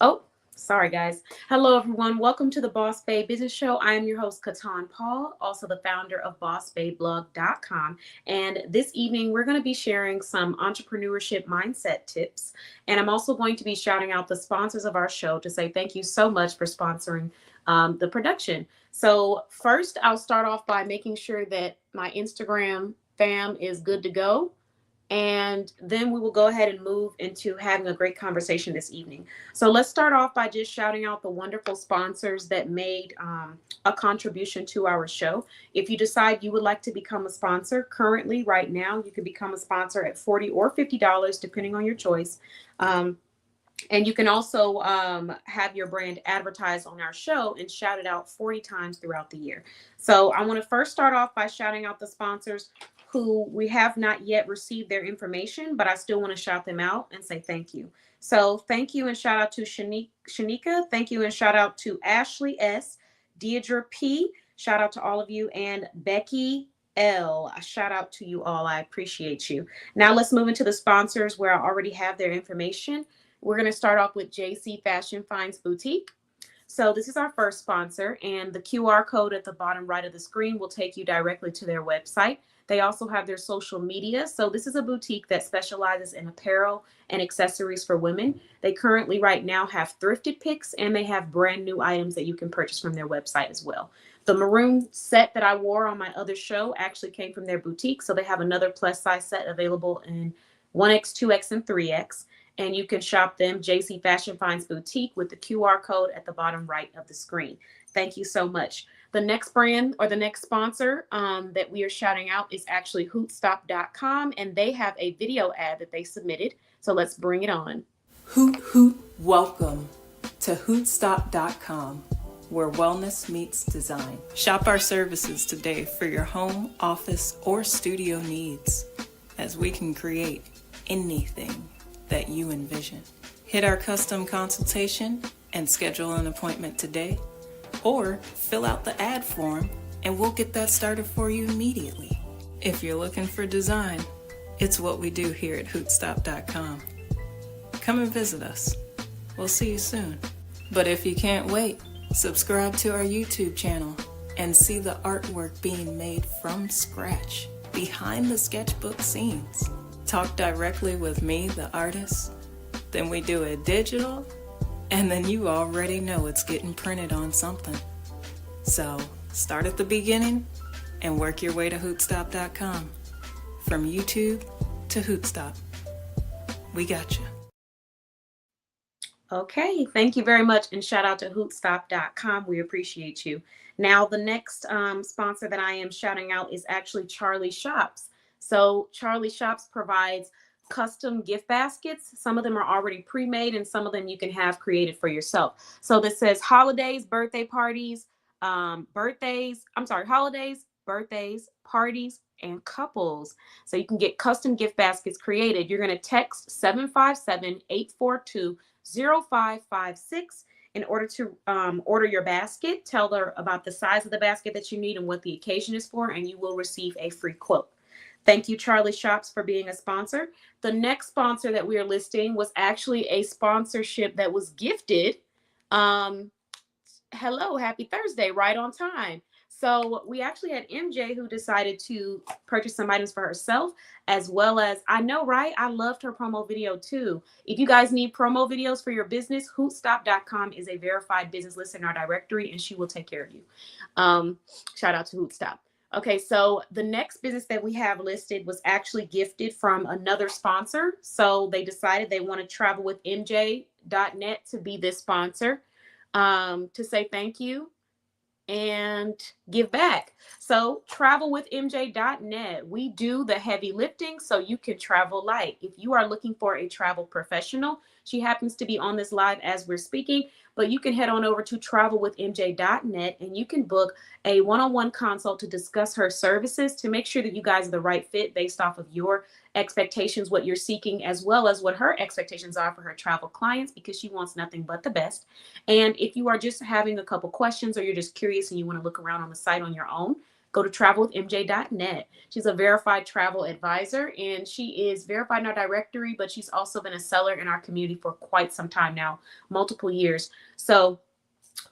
Oh, sorry, guys. Hello, everyone. Welcome to the Boss Babe Business Show. I am your host, Katan Paul, also the founder of BossBabeBlog.com. And this evening, we're going to be sharing some entrepreneurship mindset tips. And I'm also going to be shouting out the sponsors of our show to say thank you so much for sponsoring the production. So, first, I'll start off by making sure that my Instagram fam is good to go. And then we will go ahead and move into having a great conversation this evening. So let's start off by just shouting out the wonderful sponsors that made a contribution to our show. If you decide you would like to become a sponsor, currently, right now, you can become a sponsor at $40 or $50, depending on your choice. And you can also have your brand advertised on our show and shout it out 40 times throughout the year. So I want to first start off by shouting out the sponsors who we have not yet received their information, but I still want to shout them out and say thank you. So thank you and shout out to Shanika. Thank you and shout out to Ashley S., Deidre P. Shout out to all of you, and Becky L. A shout out to you all. I appreciate you. Now let's move into the sponsors where I already have their information. We're going to start off with JC Fashion Finds Boutique. So this is our first sponsor, and the QR code at the bottom right of the screen will take you directly to their website. They also have their social media. So this is a boutique that specializes in apparel and accessories for women. They currently right now have thrifted picks, and they have brand new items that you can purchase from their website as well. The maroon set that I wore on my other show actually came from their boutique. So they have another plus size set available in 1X, 2X, and 3X. And you can shop them, JC Fashion Finds Boutique, with the QR code at the bottom right of the screen. Thank you so much. The next brand or the next sponsor that we are shouting out is actually Hootstop.com, and they have a video ad that they submitted. So let's bring it on. Hoot hoot, welcome to Hootstop.com, where wellness meets design. Shop our services today for your home, office, or studio needs, as we can create anything that you envision. Hit our custom consultation and schedule an appointment today, or fill out the ad form and we'll get that started for you immediately. If you're looking for design, it's what we do here at Hootstop.com. Come and visit us. We'll see you soon. But if you can't wait, subscribe to our YouTube channel and see the artwork being made from scratch, behind the sketchbook scenes. Talk directly with me, the artist, then we do it digital, and then you already know it's getting printed on something. So start at the beginning and work your way to Hootstop.com. From YouTube to Hootstop. We got you. Okay, thank you very much, and shout out to Hootstop.com. We appreciate you. Now, the next sponsor that I am shouting out is actually Charlie Shops. So Charlie Shops provides custom gift baskets. Some of them are already pre-made, and some of them you can have created for yourself. So this says holidays, birthday parties, holidays, birthdays, parties, and couples. So you can get custom gift baskets created. You're going to text 757-842-0556 in order to order your basket. Tell her about the size of the basket that you need and what the occasion is for, and you will receive a free quote. Thank you, Charlie Shops, for being a sponsor. The next sponsor that we are listing was actually a sponsorship that was gifted. Hello, happy Thursday, right on time. So we actually had MJ who decided to purchase some items for herself, as well as, I know, right? I loved her promo video too. If you guys need promo videos for your business, Hootstop.com is a verified business list in our directory, and she will take care of you. Shout out to Hootstop. Okay, so the next business that we have listed was actually gifted from another sponsor. So they decided they want to travel with MJ.net to be this sponsor, to say thank you and give back. So travelwithmj.net, we do the heavy lifting so you can travel light. If you are looking for a travel professional, she happens to be on this live as we're speaking, but you can head on over to travelwithmj.net and you can book a one-on-one consult to discuss her services to make sure that you guys are the right fit based off of your expectations, what you're seeking, as well as what her expectations are for her travel clients, because she wants nothing but the best. And if you are just having a couple questions or you're just curious and you want to look around on the site on your own, go to travelwithmj.net. She's a verified travel advisor, and she is verified in our directory, but she's also been a seller in our community for quite some time now, multiple years. So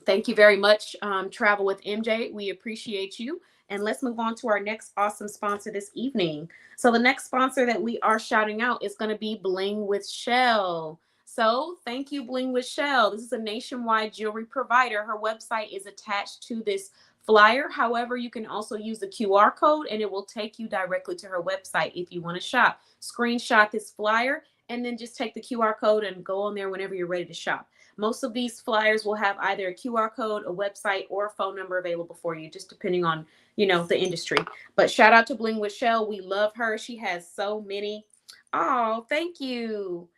thank you very much, Travel with MJ. We appreciate you. And let's move on to our next awesome sponsor this evening. So the next sponsor that we are shouting out is going to be Bling with Shell. So thank you, Bling with Shell. This is a nationwide jewelry provider. Her website is attached to this flyer. However, you can also use the QR code and it will take you directly to her website if you want to shop. Screenshot this flyer and then just take the QR code and go on there whenever you're ready to shop. Most of these flyers will have either a QR code, a website, or a phone number available for you, just depending on, the industry. But shout out to Bling with Shell. We love her. She has so many. Oh, thank you.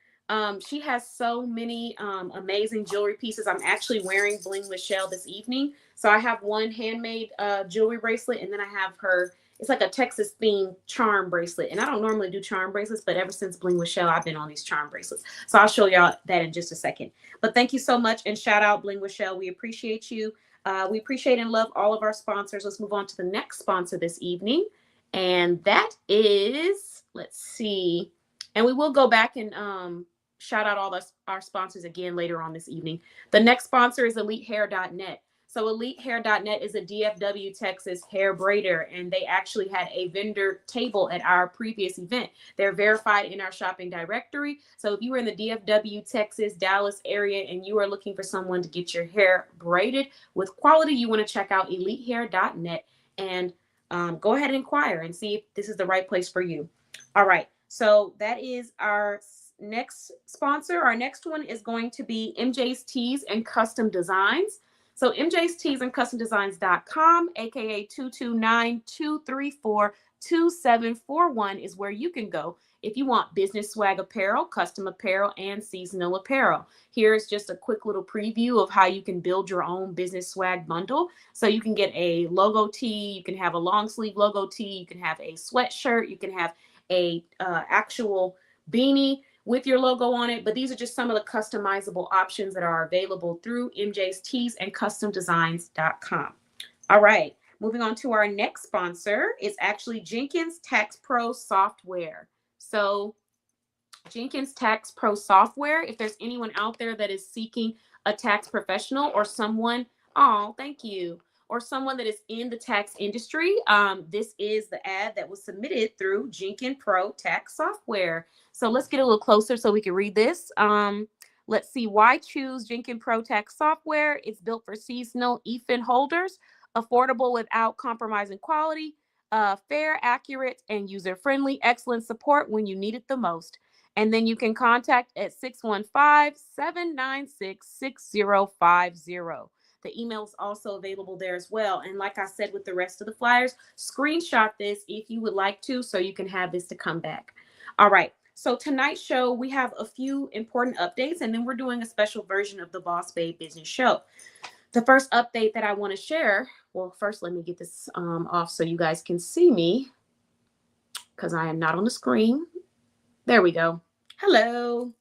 She has so many amazing jewelry pieces. I'm actually wearing Bling with Shell this evening. So I have one handmade jewelry bracelet, and then I have her. It's like a Texas themed charm bracelet. And I don't normally do charm bracelets, but ever since Bling with Shell, I've been on these charm bracelets. So I'll show y'all that in just a second. But thank you so much. And shout out Bling with Shell. We appreciate you. We appreciate and love all of our sponsors. Let's move on to the next sponsor this evening. And that is, let's see. And we will go back and shout out all our sponsors again later on this evening. The next sponsor is EliteHair.net. So EliteHair.net is a DFW, Texas hair braider, and they actually had a vendor table at our previous event. They're verified in our shopping directory. So if you were in the DFW, Texas, Dallas area, and you are looking for someone to get your hair braided with quality, you want to check out EliteHair.net and go ahead and inquire and see if this is the right place for you. All right. So that is our next sponsor. Our next one is going to be MJ's Tees and Custom Designs. So MJ's Tees and Custom Designs.com, aka 229-234-2741 is where you can go if you want business swag apparel, custom apparel, and seasonal apparel. Here's just a quick little preview of how you can build your own business swag bundle. So you can get a logo tee, you can have a long sleeve logo tee, you can have a sweatshirt, you can have a actual beanie with your logo on it, but these are just some of the customizable options that are available through MJ's Tees and Custom Designs.com. All right, moving on to our next sponsor is actually Jenkins Tax Pro Software. So Jenkins Tax Pro Software, if there's anyone out there that is seeking a tax professional or someone, thank you, or someone that is in the tax industry, this is the ad that was submitted through Jenkins Pro Tax Software. So let's get a little closer so we can read this. Let's see, why choose Jenkins Pro Tax Software? It's built for seasonal EFIN holders, affordable without compromising quality, fair, accurate, and user-friendly, excellent support when you need it the most. And then you can contact at 615-796-6050. The email is also available there as well. And like I said with the rest of the flyers, screenshot this if you would like to, so you can have this to come back. All right. So tonight's show, we have a few important updates, and then we're doing a special version of the Boss Babe Business Show. The first update that I want to share, well, first let me get this off so you guys can see me, because I am not on the screen. There we go. Hello.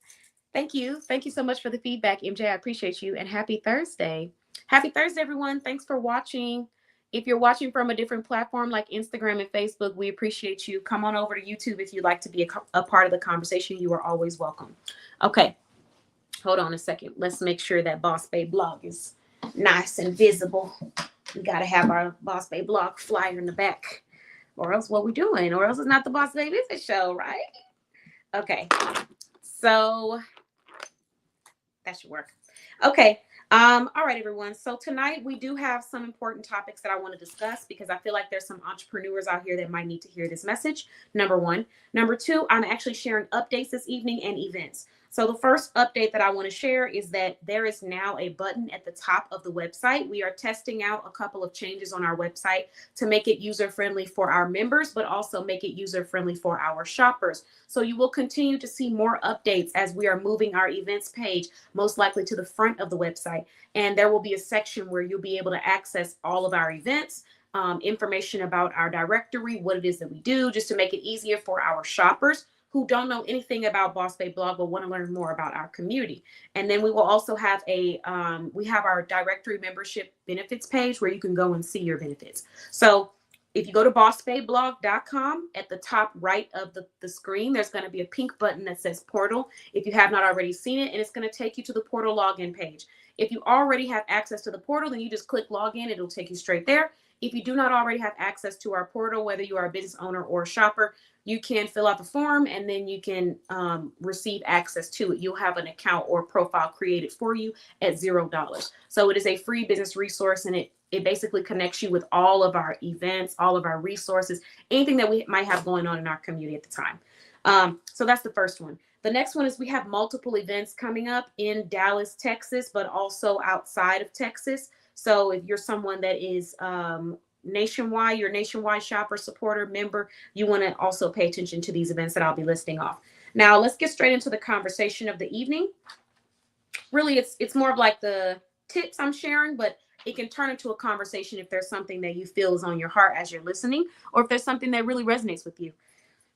Thank you. Thank you so much for the feedback, MJ. I appreciate you, and happy Thursday. Happy Thursday, everyone. Thanks for watching. If you're watching from a different platform like Instagram and Facebook, we appreciate you. Come on over to YouTube if you'd like to be a part of the conversation. You are always welcome. Okay, hold on a second. Let's make sure that Boss Babe blog is nice and visible. We got to have our Boss Babe blog flyer in the back, or else what we're doing, or else it's not the Boss Babe Business Show, right? Okay, so that should work. Okay. All right, everyone. So tonight we do have some important topics that I want to discuss because I feel like there's some entrepreneurs out here that might need to hear this message. Number one. Number two, I'm actually sharing updates this evening and events. So the first update that I want to share is that there is now a button at the top of the website. We are testing out a couple of changes on our website to make it user-friendly for our members, but also make it user-friendly for our shoppers. So you will continue to see more updates as we are moving our events page, most likely to the front of the website. And there will be a section where you'll be able to access all of our events, information about our directory, what it is that we do, just to make it easier for our shoppers who don't know anything about Boss Babe Blog but want to learn more about our community. And then we will also have we have our directory membership benefits page where you can go and see your benefits. So if you go to bossbayblog.com, at the top right of the screen, there's going to be a pink button that says portal if you have not already seen it, and it's going to take you to the portal login page. If you already have access to the portal, then you just click login. It'll take you straight there. If you do not already have access to our portal, whether you are a business owner or a shopper, you can fill out the form and then you can receive access to it. You'll have an account or profile created for you at $0. So it is a free business resource, and it basically connects you with all of our events, all of our resources, anything that we might have going on in our community at the time. So that's the first one. The next one is we have multiple events coming up in Dallas, Texas, but also outside of Texas. So if you're someone that is nationwide, you're a nationwide shopper, supporter, member, you want to also pay attention to these events that I'll be listing off. Now, let's get straight into the conversation of the evening. Really, it's more of like the tips I'm sharing, but it can turn into a conversation if there's something that you feel is on your heart as you're listening, or if there's something that really resonates with you.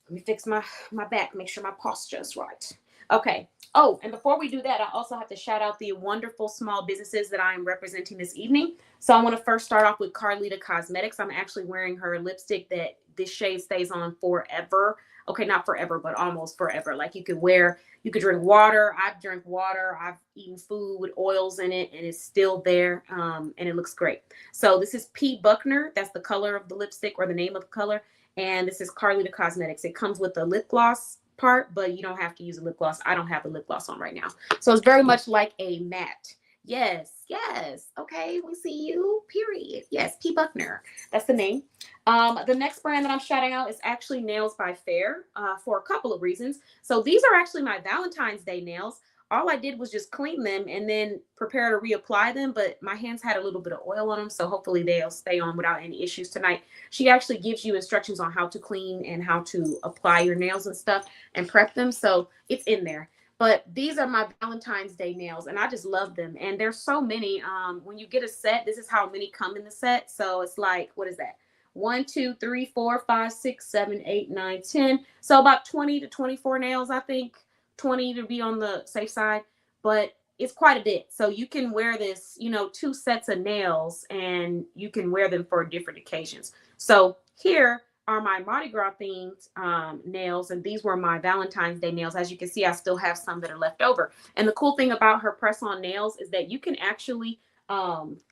Let me fix my back, make sure my posture is right. Okay. Oh, and before we do that, I also have to shout out the wonderful small businesses that I am representing this evening. So I want to first start off with Carlita Cosmetics. I'm actually wearing her lipstick that this shade stays on forever. Okay, not forever, but almost forever. Like you could drink water. I've drank water. I've eaten food with oils in it, and it's still there. And it looks great. So this is P. Buckner. That's the color of the lipstick, or the name of the color. And this is Carlita Cosmetics. It comes with a lip gloss part, but you don't have to use a lip gloss. I don't have a lip gloss on right now. So it's very much like a matte. Yes. Okay, we see you, period. Yes, P. Buckner. That's the name. The next brand that I'm shouting out is actually Nails by Fair for a couple of reasons. So these are actually my Valentine's Day nails. All I did was just clean them and then prepare to reapply them, but my hands had a little bit of oil on them, so hopefully they'll stay on without any issues tonight. She actually gives you instructions on how to clean and how to apply your nails and stuff and prep them, so it's in there. But these are my Valentine's Day nails, and I just love them. And there's so many. When you get a set, this is how many come in the set. So it's like, what is that? 1, 2, 3, 4, 5, 6, 7, 8, 9, 10. So about 20 to 24 nails, I think. 20 to be on the safe side, but it's quite a bit. So you can wear this, 2 sets of nails, and you can wear them for different occasions. So here are my Mardi Gras themed nails, and these were my Valentine's Day nails. As you can see, I still have some that are left over. And the cool thing about her press-on nails is that you can actually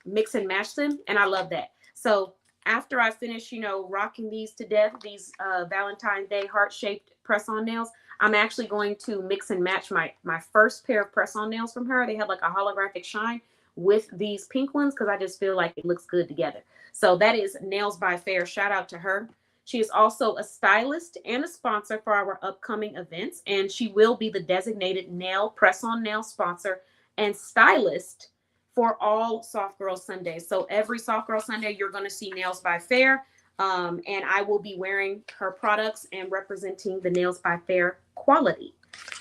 mix and match them, and I love that. So after I finish, rocking these to death, these Valentine's Day heart-shaped press-on nails, I'm actually going to mix and match my first pair of press-on nails from her. They have like a holographic shine with these pink ones because I just feel like it looks good together. So that is Nails by Fair. Shout out to her. She is also a stylist and a sponsor for our upcoming events, and she will be the designated nail press-on nail sponsor and stylist for all Soft Girl Sundays. So every Soft Girl Sunday, you're going to see Nails by Fair. And I will be wearing her products and representing the Nails by Fair quality.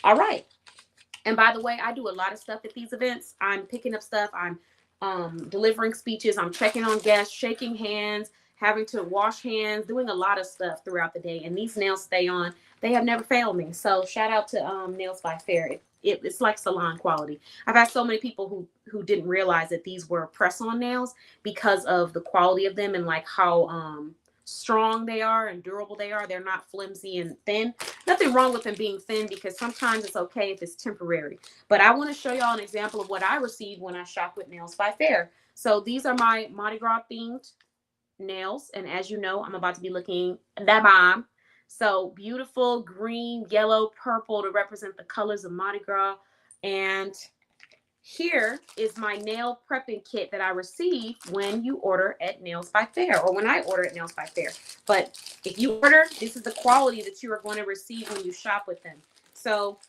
All right. And by the way, I do a lot of stuff at these events. I'm picking up stuff. I'm delivering speeches. I'm checking on guests, shaking hands, having to wash hands, doing a lot of stuff throughout the day. And these nails stay on. They have never failed me. So shout out to Nails by Fair. It's like salon quality. I've had so many people who didn't realize that these were press-on nails because of the quality of them and like how strong they are and durable they are. They're not flimsy and thin. Nothing wrong with them being thin, because sometimes it's okay if it's temporary. But I want to show y'all an example of what I received when I shop with Nails by Fair. So these are my Mardi Gras themed nails, and as you know, I'm about to be looking that bomb. So beautiful green, yellow, purple to represent the colors of Mardi Gras. And here is my nail prepping kit that I received when you order at Nails by Fair, or when I order at Nails by Fair. But if you order, this is the quality that you are going to receive when you shop with them. So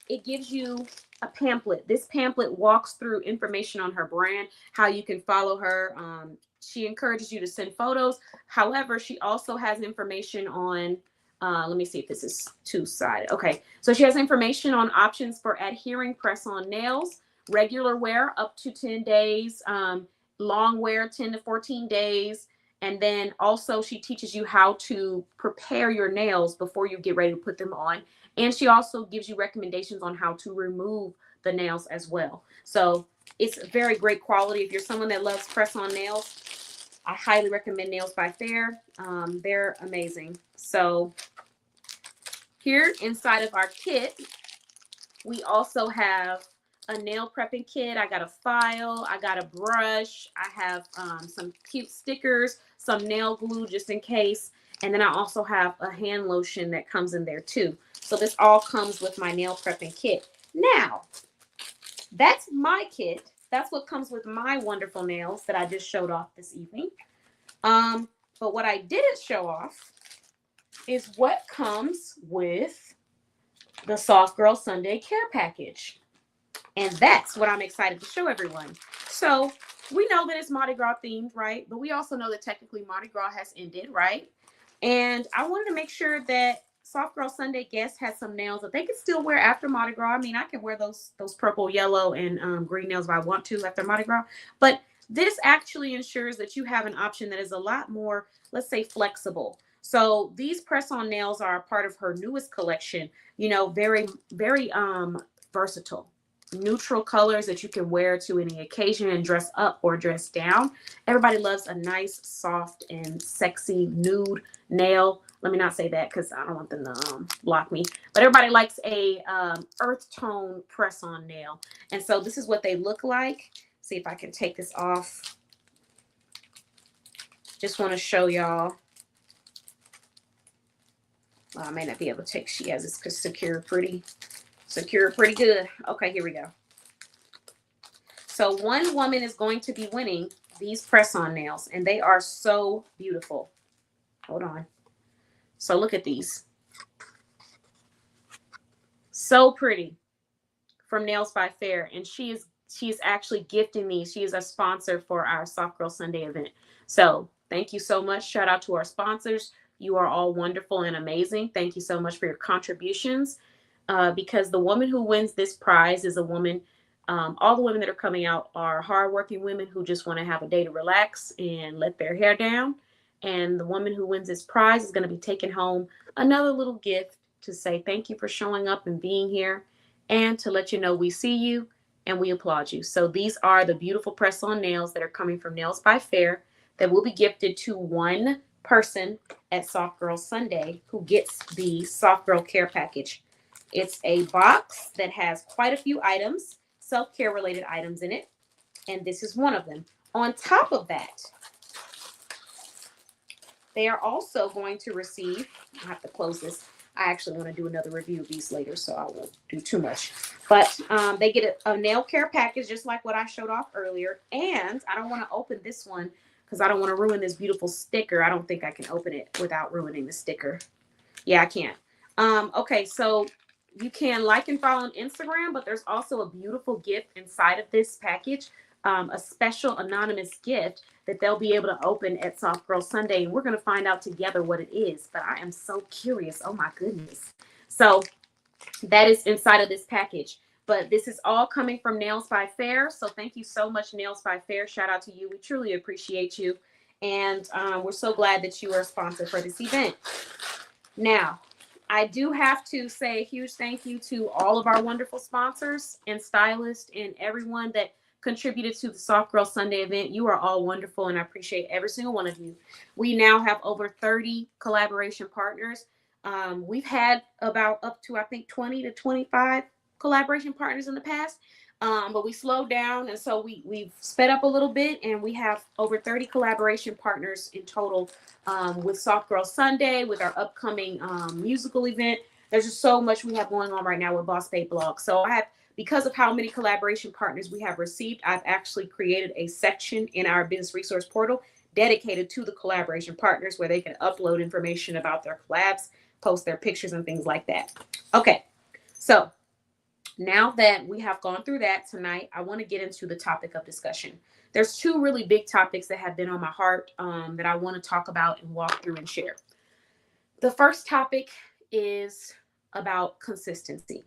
it gives you a pamphlet. This pamphlet walks through information on her brand, how you can follow her. She encourages you to send photos. However, she also has information on, let me see if this is two-sided. Okay, so she has information on options for adhering press-on nails, regular wear up to 10 days, long wear 10 to 14 days. And then also she teaches you how to prepare your nails before you get ready to put them on. And she also gives you recommendations on how to remove the nails as well. So it's very great quality. If you're someone that loves press-on nails, I highly recommend Nails by Fair. They're amazing. So here inside of our kit, we also have a nail prepping kit. I got a file, I got a brush, I have some cute stickers, some nail glue just in case, and then I also have a hand lotion that comes in there too. So this all comes with my nail prepping kit. Now, that's my kit. That's what comes with my wonderful nails that I just showed off this evening. But what I didn't show off is what comes with the Soft Girl Sunday care package. And that's what I'm excited to show everyone. So we know that it's Mardi Gras themed, right? But we also know that technically Mardi Gras has ended, right? And I wanted to make sure that Soft Girl Sunday guests had some nails that they could still wear after Mardi Gras. I mean, I can wear those purple, yellow, and green nails if I want to after Mardi Gras. But this actually ensures that you have an option that is a lot more, let's say, flexible. So these press-on nails are a part of her newest collection. You know, very, very versatile. Neutral colors that you can wear to any occasion and dress up or dress down. Everybody loves a nice, soft, and sexy nude nail. Let me not say that because I don't want them to block me. But everybody likes a earth tone press-on nail. And so this is what they look like. See if I can take this off. Just want to show y'all. Well, I may not be able to take. She has this secure pretty good. Okay, here we go. So one woman is going to be winning these press-on nails, and they are so beautiful. Hold on. So look at these. So pretty from Nails by Fair, and she is actually gifting these. She is a sponsor for our Soft Girl Sunday event. So thank you so much. Shout out to our sponsors. You are all wonderful and amazing. Thank you so much for your contributions. Because the woman who wins this prize is a woman, all the women that are coming out are hardworking women who just want to have a day to relax and let their hair down. And the woman who wins this prize is going to be taking home another little gift to say thank you for showing up and being here, and to let you know we see you and we applaud you. So these are the beautiful press-on nails that are coming from Nails by Fair that will be gifted to one person at Soft Girl Sunday who gets the Soft Girl Care Package. It's a box that has quite a few items, self-care related items in it, and this is one of them. On top of that, they are also going to receive, I have to close this. I actually want to do another review of these later, so I won't do too much. But they get a nail care package, just like what I showed off earlier. And I don't want to open this one because I don't want to ruin this beautiful sticker. I don't think I can open it without ruining the sticker. Yeah, I can't. Okay, so you can like and follow on Instagram, but there's also a beautiful gift inside of this package, a special anonymous gift that they'll be able to open at Soft Girl Sunday. And we're going to find out together what it is, but I am so curious. Oh my goodness. So that is inside of this package, but this is all coming from Nails by Fair. So thank you so much, Nails by Fair. Shout out to you. We truly appreciate you. And we're so glad that you are a sponsor for this event. Now, I do have to say a huge thank you to all of our wonderful sponsors and stylists and everyone that contributed to the Soft Girl Sunday event. You are all wonderful, and I appreciate every single one of you. We now have over 30 collaboration partners. We've had about up to, I think, 20 to 25 collaboration partners in the past, but we slowed down, and so we've sped up a little bit, and we have over 30 collaboration partners in total with Soft Girl Sunday, with our upcoming musical event. There's just so much we have going on right now with Boss Babe Blog. So I have, because of how many collaboration partners we have received, I've actually created a section in our business resource portal dedicated to the collaboration partners where they can upload information about their collabs, post their pictures and things like that. Okay, so now that we have gone through that tonight, I want to get into the topic of discussion. There's two really big topics that have been on my heart that I want to talk about and walk through and share. The first topic is about consistency.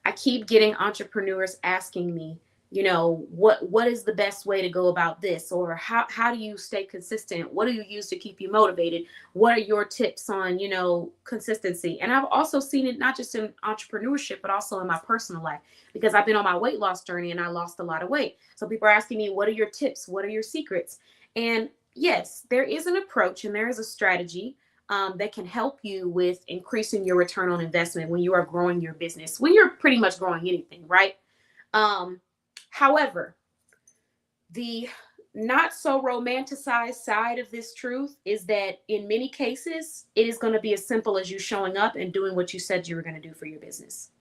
I keep getting entrepreneurs asking me, you know, what is the best way to go about this? Or how do you stay consistent? What do you use to keep you motivated? What are your tips on, you know, consistency? And I've also seen it not just in entrepreneurship, but also in my personal life, because I've been on my weight loss journey and I lost a lot of weight. So people are asking me, what are your tips? What are your secrets? And yes, there is an approach and there is a strategy that can help you with increasing your return on investment when you are growing your business, when you're pretty much growing anything, right? Um, However, the not so romanticized side of this truth is that in many cases, it is going to be as simple as you showing up and doing what you said you were going to do for your business.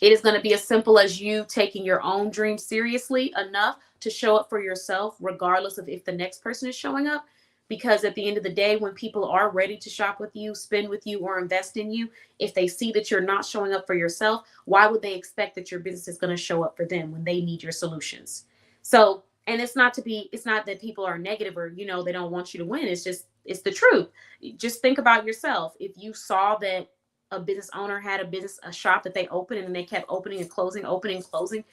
It is going to be as simple as you taking your own dream seriously enough to show up for yourself, regardless of if the next person is showing up. Because at the end of the day, when people are ready to shop with you, spend with you, or invest in you, if they see that you're not showing up for yourself, why would they expect that your business is going to show up for them when they need your solutions? So, and it's not that people are negative or, they don't want you to win. It's just, it's the truth. Just think about yourself. If you saw that a business owner had a shop that they opened and then they kept opening and closing, opening and closing.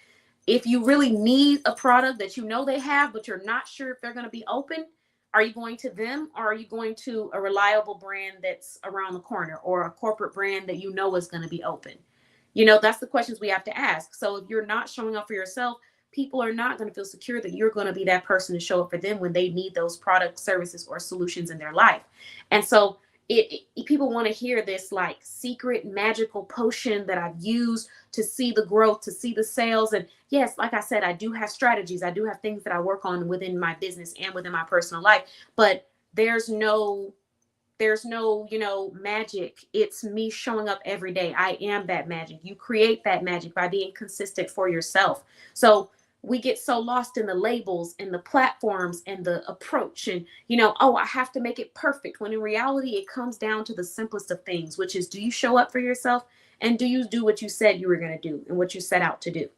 If you really need a product that you know they have, but you're not sure if they're going to be open, are you going to them or are you going to a reliable brand that's around the corner or a corporate brand that you know is going to be open? That's the questions we have to ask. So if you're not showing up for yourself, people are not going to feel secure that you're going to be that person to show up for them when they need those products, services, or solutions in their life. And so people want to hear this like secret magical potion that I've used to see the growth, to see the sales. And yes, like I said, I do have strategies. I do have things that I work on within my business and within my personal life, but there's no magic. It's me showing up every day. I am that magic. You create that magic by being consistent for yourself. So we get so lost in the labels and the platforms and the approach and oh, I have to make it perfect, when in reality it comes down to the simplest of things, which is, do you show up for yourself and do you do what you said you were going to do and what you set out to do?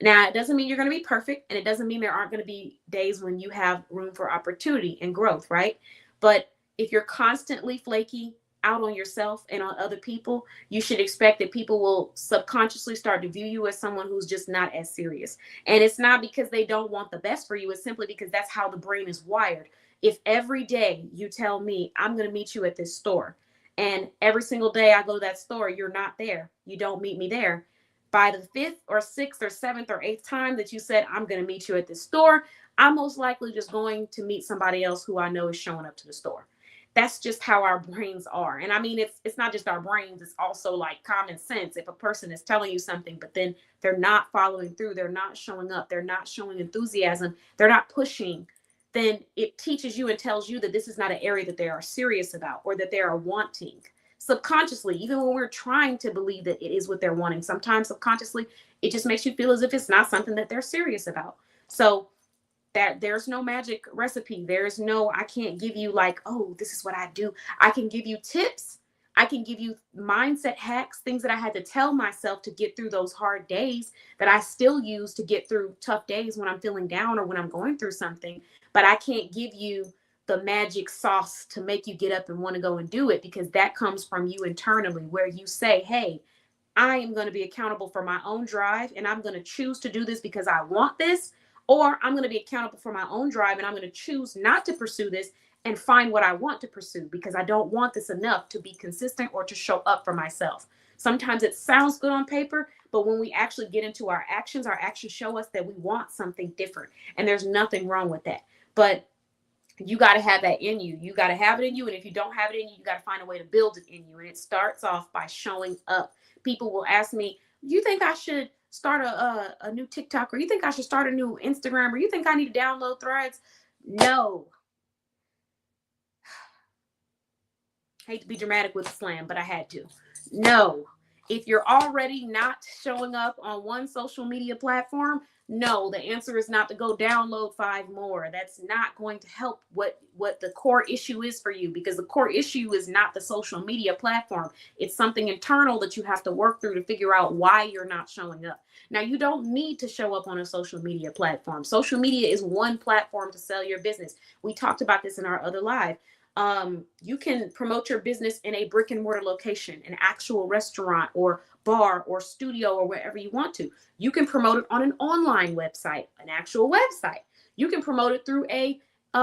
Now, it doesn't mean you're going to be perfect, and it doesn't mean there aren't going to be days when you have room for opportunity and growth, right? But if you're constantly flaky out on yourself and on other people, you should expect that people will subconsciously start to view you as someone who's just not as serious. And it's not because they don't want the best for you. It's simply because that's how the brain is wired. If every day you tell me, I'm going to meet you at this store, and every single day I go to that store, you're not there, you don't meet me there, by the fifth or sixth or seventh or eighth time that you said, I'm going to meet you at this store, I'm most likely just going to meet somebody else who I know is showing up to the store. That's just how our brains are. And I mean, it's not just our brains, it's also like common sense. If a person is telling you something, but then they're not following through, they're not showing up, they're not showing enthusiasm, they're not pushing, then it teaches you and tells you that this is not an area that they are serious about or that they are wanting. Subconsciously, even when we're trying to believe that it is what they're wanting, sometimes subconsciously, it just makes you feel as if it's not something that they're serious about. So that there's no magic recipe. There's no, I can't give you like, oh, this is what I do. I can give you tips. I can give you mindset hacks, things that I had to tell myself to get through those hard days that I still use to get through tough days when I'm feeling down or when I'm going through something. But I can't give you the magic sauce to make you get up and want to go and do it, because that comes from you internally, where you say, hey, I am going to be accountable for my own drive, and I'm going to choose to do this because I want this, or I'm going to be accountable for my own drive and I'm going to choose not to pursue this and find what I want to pursue because I don't want this enough to be consistent or to show up for myself. Sometimes it sounds good on paper, but when we actually get into our actions show us that we want something different, and there's nothing wrong with that. But you got to have that in you. You got to have it in you. And if you don't have it in you, you got to find a way to build it in you. And it starts off by showing up. People will ask me, you think I should start a new TikTok, or you think I should start a new Instagram, or you think I need to download Threads? No. Hate to be dramatic with the slam, but I had to. No. If you're already not showing up on one social media platform, no, the answer is not to go download 5 more. That's not going to help what the core issue is for you, because the core issue is not the social media platform. It's something internal that you have to work through to figure out why you're not showing up. Now, you don't need to show up on a social media platform. Social media is one platform to sell your business. We talked about this in our other live. You can promote your business in a brick and mortar location, an actual restaurant or bar or studio or wherever you want to. You can promote it on an online website, an actual website. You can promote it through a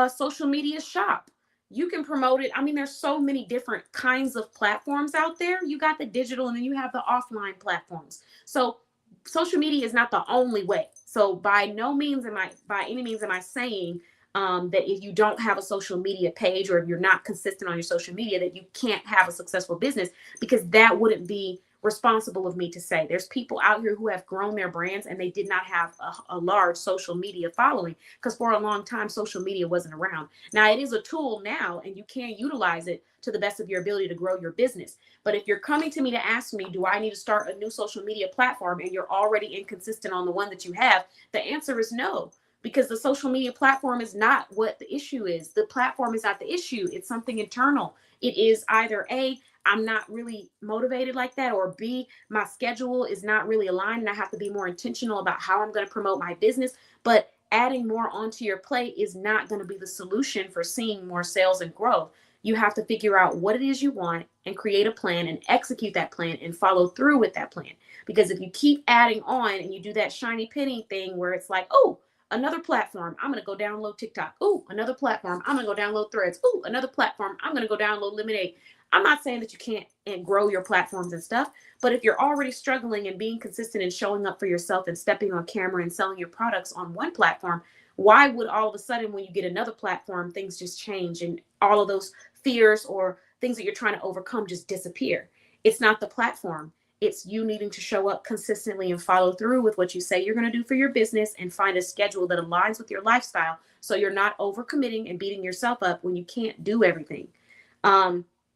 social media shop. You can promote it. I mean, there's so many different kinds of platforms out there. You got the digital and then you have the offline platforms. So social media is not the only way. So by any means am I saying that if you don't have a social media page, or if you're not consistent on your social media, that you can't have a successful business, because that wouldn't be responsible of me to say. There's people out here who have grown their brands and they did not have a large social media following, because for a long time social media wasn't around. Now it is a tool now, and you can utilize it to the best of your ability to grow your business. But if you're coming to me to ask me, do I need to start a new social media platform, and you're already inconsistent on the one that you have, the answer is no, because the social media platform is not what the issue is. The platform is not the issue. It's something internal. It is either A, I'm not really motivated like that, or B, my schedule is not really aligned and I have to be more intentional about how I'm going to promote my business. But adding more onto your plate is not going to be the solution for seeing more sales and growth. You have to figure out what it is you want and create a plan and execute that plan and follow through with that plan. Because if you keep adding on and you do that shiny penny thing where it's like, oh, another platform, I'm going to go download TikTok. Oh, another platform, I'm going to go download Threads. Oh, another platform, I'm going to go download Lemonade. I'm not saying that you can't and grow your platforms and stuff, but if you're already struggling and being consistent and showing up for yourself and stepping on camera and selling your products on one platform, why would all of a sudden when you get another platform, things just change and all of those fears or things that you're trying to overcome just disappear? It's not the platform. It's you needing to show up consistently and follow through with what you say you're going to do for your business, and find a schedule that aligns with your lifestyle, so you're not overcommitting and beating yourself up when you can't do everything.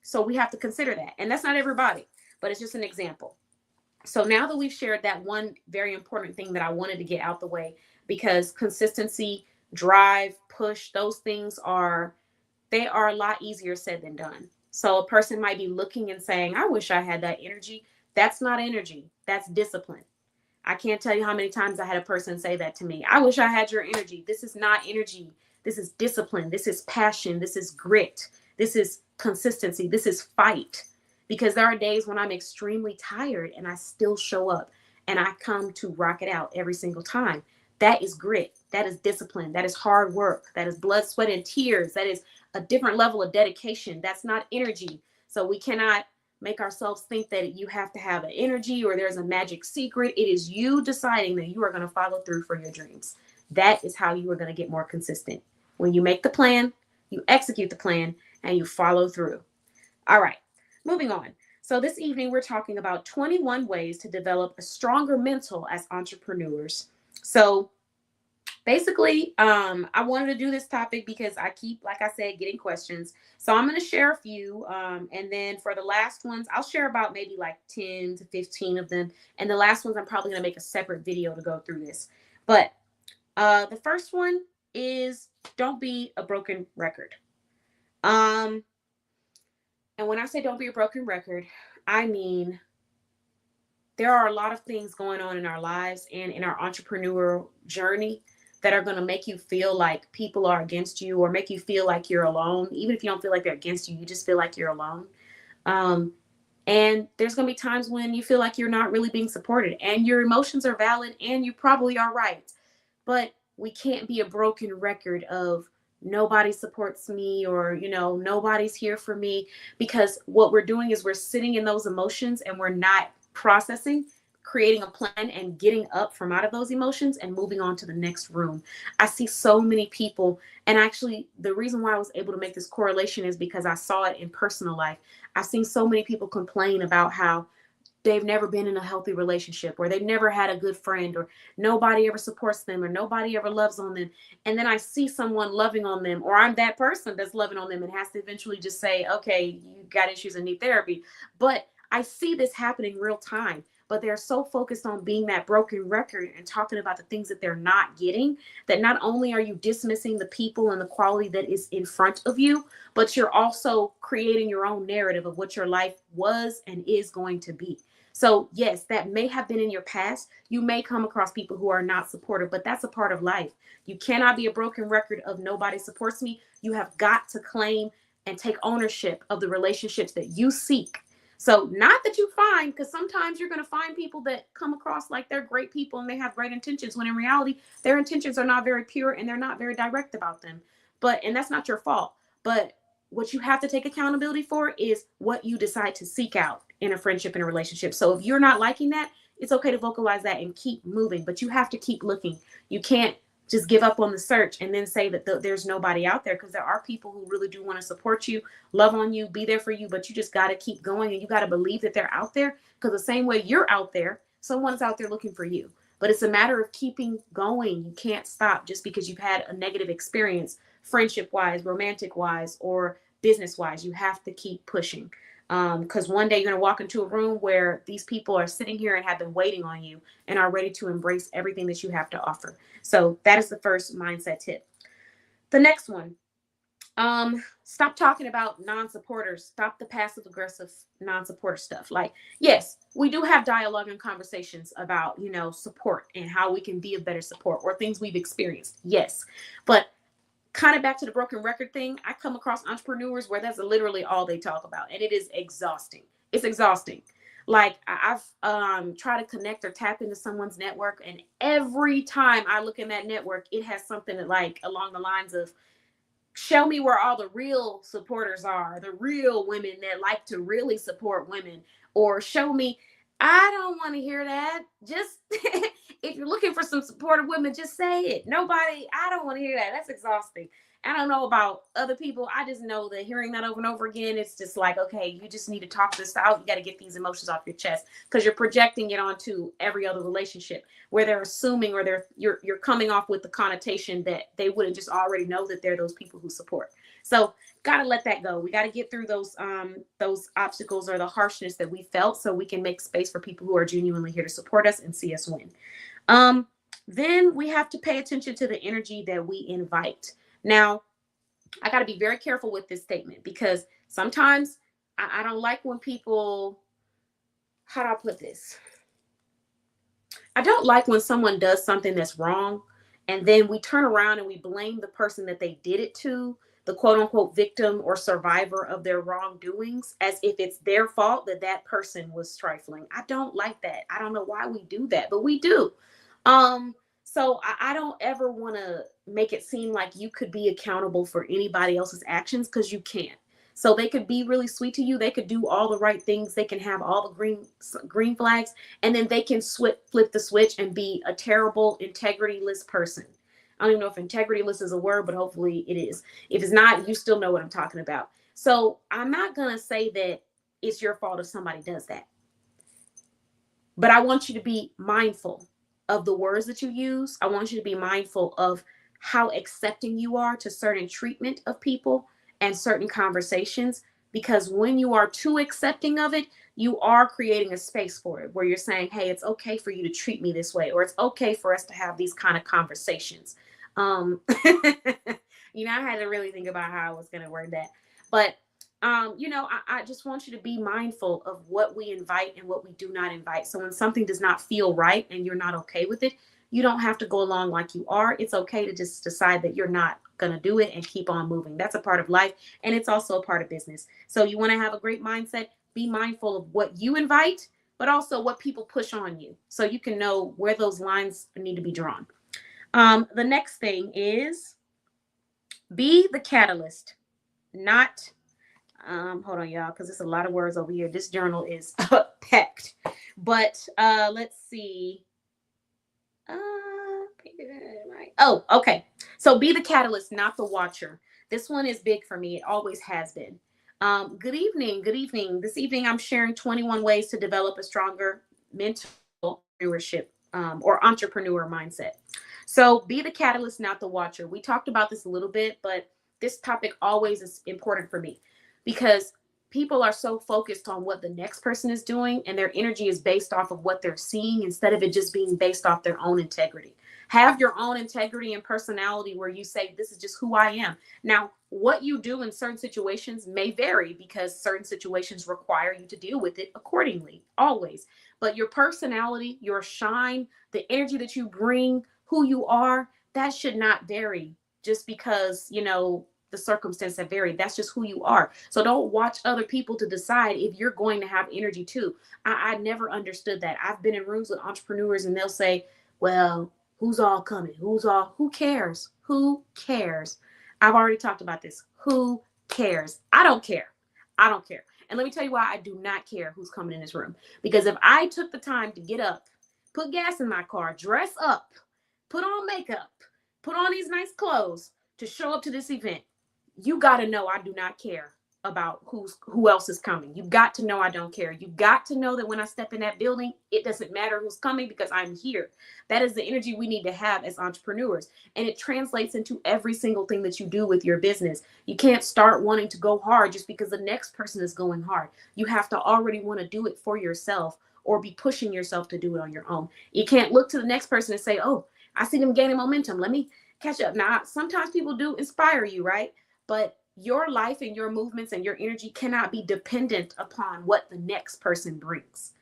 So we have to consider that. And that's not everybody, but it's just an example. So now that we've shared that one very important thing that I wanted to get out the way, because consistency, drive, push, those things they are a lot easier said than done. So a person might be looking and saying, I wish I had that energy. That's not energy. That's discipline. I can't tell you how many times I had a person say that to me. I wish I had your energy. This is not energy. This is discipline. This is passion. This is grit. This is consistency. This is fight. Because there are days when I'm extremely tired and I still show up and I come to rock it out every single time. That is grit. That is discipline. That is hard work. That is blood, sweat, and tears. That is a different level of dedication. That's not energy. So we cannot make ourselves think that you have to have an energy or there's a magic secret. It is you deciding that you are going to follow through for your dreams. That is how you are going to get more consistent. When you make the plan, you execute the plan, and you follow through. All right, moving on. So this evening, we're talking about 21 ways to develop a stronger mental as entrepreneurs. So basically, I wanted to do this topic because I keep, like I said, getting questions. So I'm going to share a few. And then for the last ones, I'll share about maybe like 10 to 15 of them. And the last ones, I'm probably going to make a separate video to go through this. But the first one is don't be a broken record. And when I say don't be a broken record, I mean, there are a lot of things going on in our lives and in our entrepreneurial journey that are going to make you feel like people are against you, or make you feel like you're alone. Even if you don't feel like they're against you, you just feel like you're alone. And there's going to be times when you feel like you're not really being supported, and your emotions are valid and you probably are right. But we can't be a broken record of nobody supports me, or, nobody's here for me, because what we're doing is we're sitting in those emotions and we're not processing, creating a plan, and getting up from out of those emotions and moving on to the next room. I see so many people, and actually the reason why I was able to make this correlation is because I saw it in personal life. I've seen so many people complain about how they've never been in a healthy relationship, or they've never had a good friend, or nobody ever supports them, or nobody ever loves on them. And then I see someone loving on them, or I'm that person that's loving on them and has to eventually just say, okay, you got issues and need therapy. But I see this happening real time. But they're so focused on being that broken record and talking about the things that they're not getting, that not only are you dismissing the people and the quality that is in front of you, but you're also creating your own narrative of what your life was and is going to be. So yes, that may have been in your past. You may come across people who are not supportive, but that's a part of life. You cannot be a broken record of nobody supports me. You have got to claim and take ownership of the relationships that you seek. So not that you find, because sometimes you're going to find people that come across like they're great people and they have great intentions, when in reality, their intentions are not very pure and they're not very direct about them. And that's not your fault. But what you have to take accountability for is what you decide to seek out in a friendship and a relationship. So if you're not liking that, it's okay to vocalize that and keep moving, but you have to keep looking. You can't just give up on the search and then say that there's nobody out there, because there are people who really do want to support you, love on you, be there for you, but you just got to keep going, and you got to believe that they're out there, because the same way you're out there, someone's out there looking for you. But it's a matter of keeping going. You can't stop just because you've had a negative experience, friendship wise, romantic wise, or business wise. You have to keep pushing. Because one day you're going to walk into a room where these people are sitting here and have been waiting on you and are ready to embrace everything that you have to offer. So that is the first mindset tip. The next one, stop talking about non-supporters. Stop the passive aggressive non-supporter stuff. Like, yes, we do have dialogue and conversations about, support and how we can be a better support or things we've experienced. Yes. But kind of back to the broken record thing, I come across entrepreneurs where that's literally all they talk about, and it is exhausting. It's exhausting. Like, I've tried to connect or tap into someone's network, and every time I look in that network, it has something that, like, along the lines of, show me where all the real supporters are, the real women that like to really support women, or show me. I don't want to hear that. Just if you're looking for some supportive women, just say it. I don't want to hear that. That's exhausting. I don't know about other people. I just know that hearing that over and over again, it's just like, okay, you just need to talk this out. You got to get these emotions off your chest, because you're projecting it onto every other relationship where they're assuming, or you're coming off with the connotation that they wouldn't just already know that they're those people who support. So got to let that go. We got to get through those obstacles or the harshness that we felt, so we can make space for people who are genuinely here to support us and see us win. Then we have to pay attention to the energy that we invite. Now, I got to be very careful with this statement, because sometimes I don't like when people, how do I put this? I don't like when someone does something that's wrong, and then we turn around and we blame the person that they did it to, the quote unquote victim or survivor of their wrongdoings, as if it's their fault that that person was trifling. I don't like that. I don't know why we do that, but we do. So I don't ever want to make it seem like you could be accountable for anybody else's actions, because you can't. So they could be really sweet to you. They could do all the right things. They can have all the green flags, and then they can flip the switch and be a terrible, integrity-less person. I don't even know if integrity-less is a word, but hopefully it is. If it's not, you still know what I'm talking about. So I'm not going to say that it's your fault if somebody does that. But I want you to be mindful of the words that you use. I want you to be mindful of how accepting you are to certain treatment of people and certain conversations, because when you are too accepting of it, you are creating a space for it where you're saying, hey, it's okay for you to treat me this way, or it's okay for us to have these kind of conversations. I had to really think about how I was going to word that. But, I just want you to be mindful of what we invite and what we do not invite. So when something does not feel right and you're not okay with it, you don't have to go along like you are. It's okay to just decide that you're not going to do it and keep on moving. That's a part of life, and it's also a part of business. So you want to have a great mindset, be mindful of what you invite, but also what people push on you, so you can know where those lines need to be drawn. The next thing is be the catalyst, not, hold on, y'all, because there's a lot of words over here. This journal is packed. But let's see. Oh, okay. So be the catalyst, not the watcher. This one is big for me. It always has been. Good evening. Good evening. This evening, I'm sharing 21 ways to develop a stronger mental entrepreneurship or entrepreneur mindset. So be the catalyst, not the watcher. We talked about this a little bit, but this topic always is important for me, because people are so focused on what the next person is doing, and their energy is based off of what they're seeing instead of it just being based off their own integrity. Have your own integrity and personality where you say, this is just who I am. Now, what you do in certain situations may vary, because certain situations require you to deal with it accordingly, always. But your personality, your shine, the energy that you bring, who you are, that should not vary just because, the circumstance have varied. That's just who you are. So don't watch other people to decide if you're going to have energy too. I never understood that. I've been in rooms with entrepreneurs and they'll say, well, who's all coming? Who cares? Who cares? I've already talked about this. Who cares? I don't care. I don't care. And let me tell you why I do not care who's coming in this room. Because if I took the time to get up, put gas in my car, dress up, put on makeup, put on these nice clothes to show up to this event. You got to know I do not care about who else is coming. You got to know I don't care. You got to know that when I step in that building, it doesn't matter who's coming because I'm here. That is the energy we need to have as entrepreneurs. And it translates into every single thing that you do with your business. You can't start wanting to go hard just because the next person is going hard. You have to already want to do it for yourself or be pushing yourself to do it on your own. You can't look to the next person and say, oh, I see them gaining momentum. Let me catch up. Now, sometimes people do inspire you, right? But your life and your movements and your energy cannot be dependent upon what the next person brings.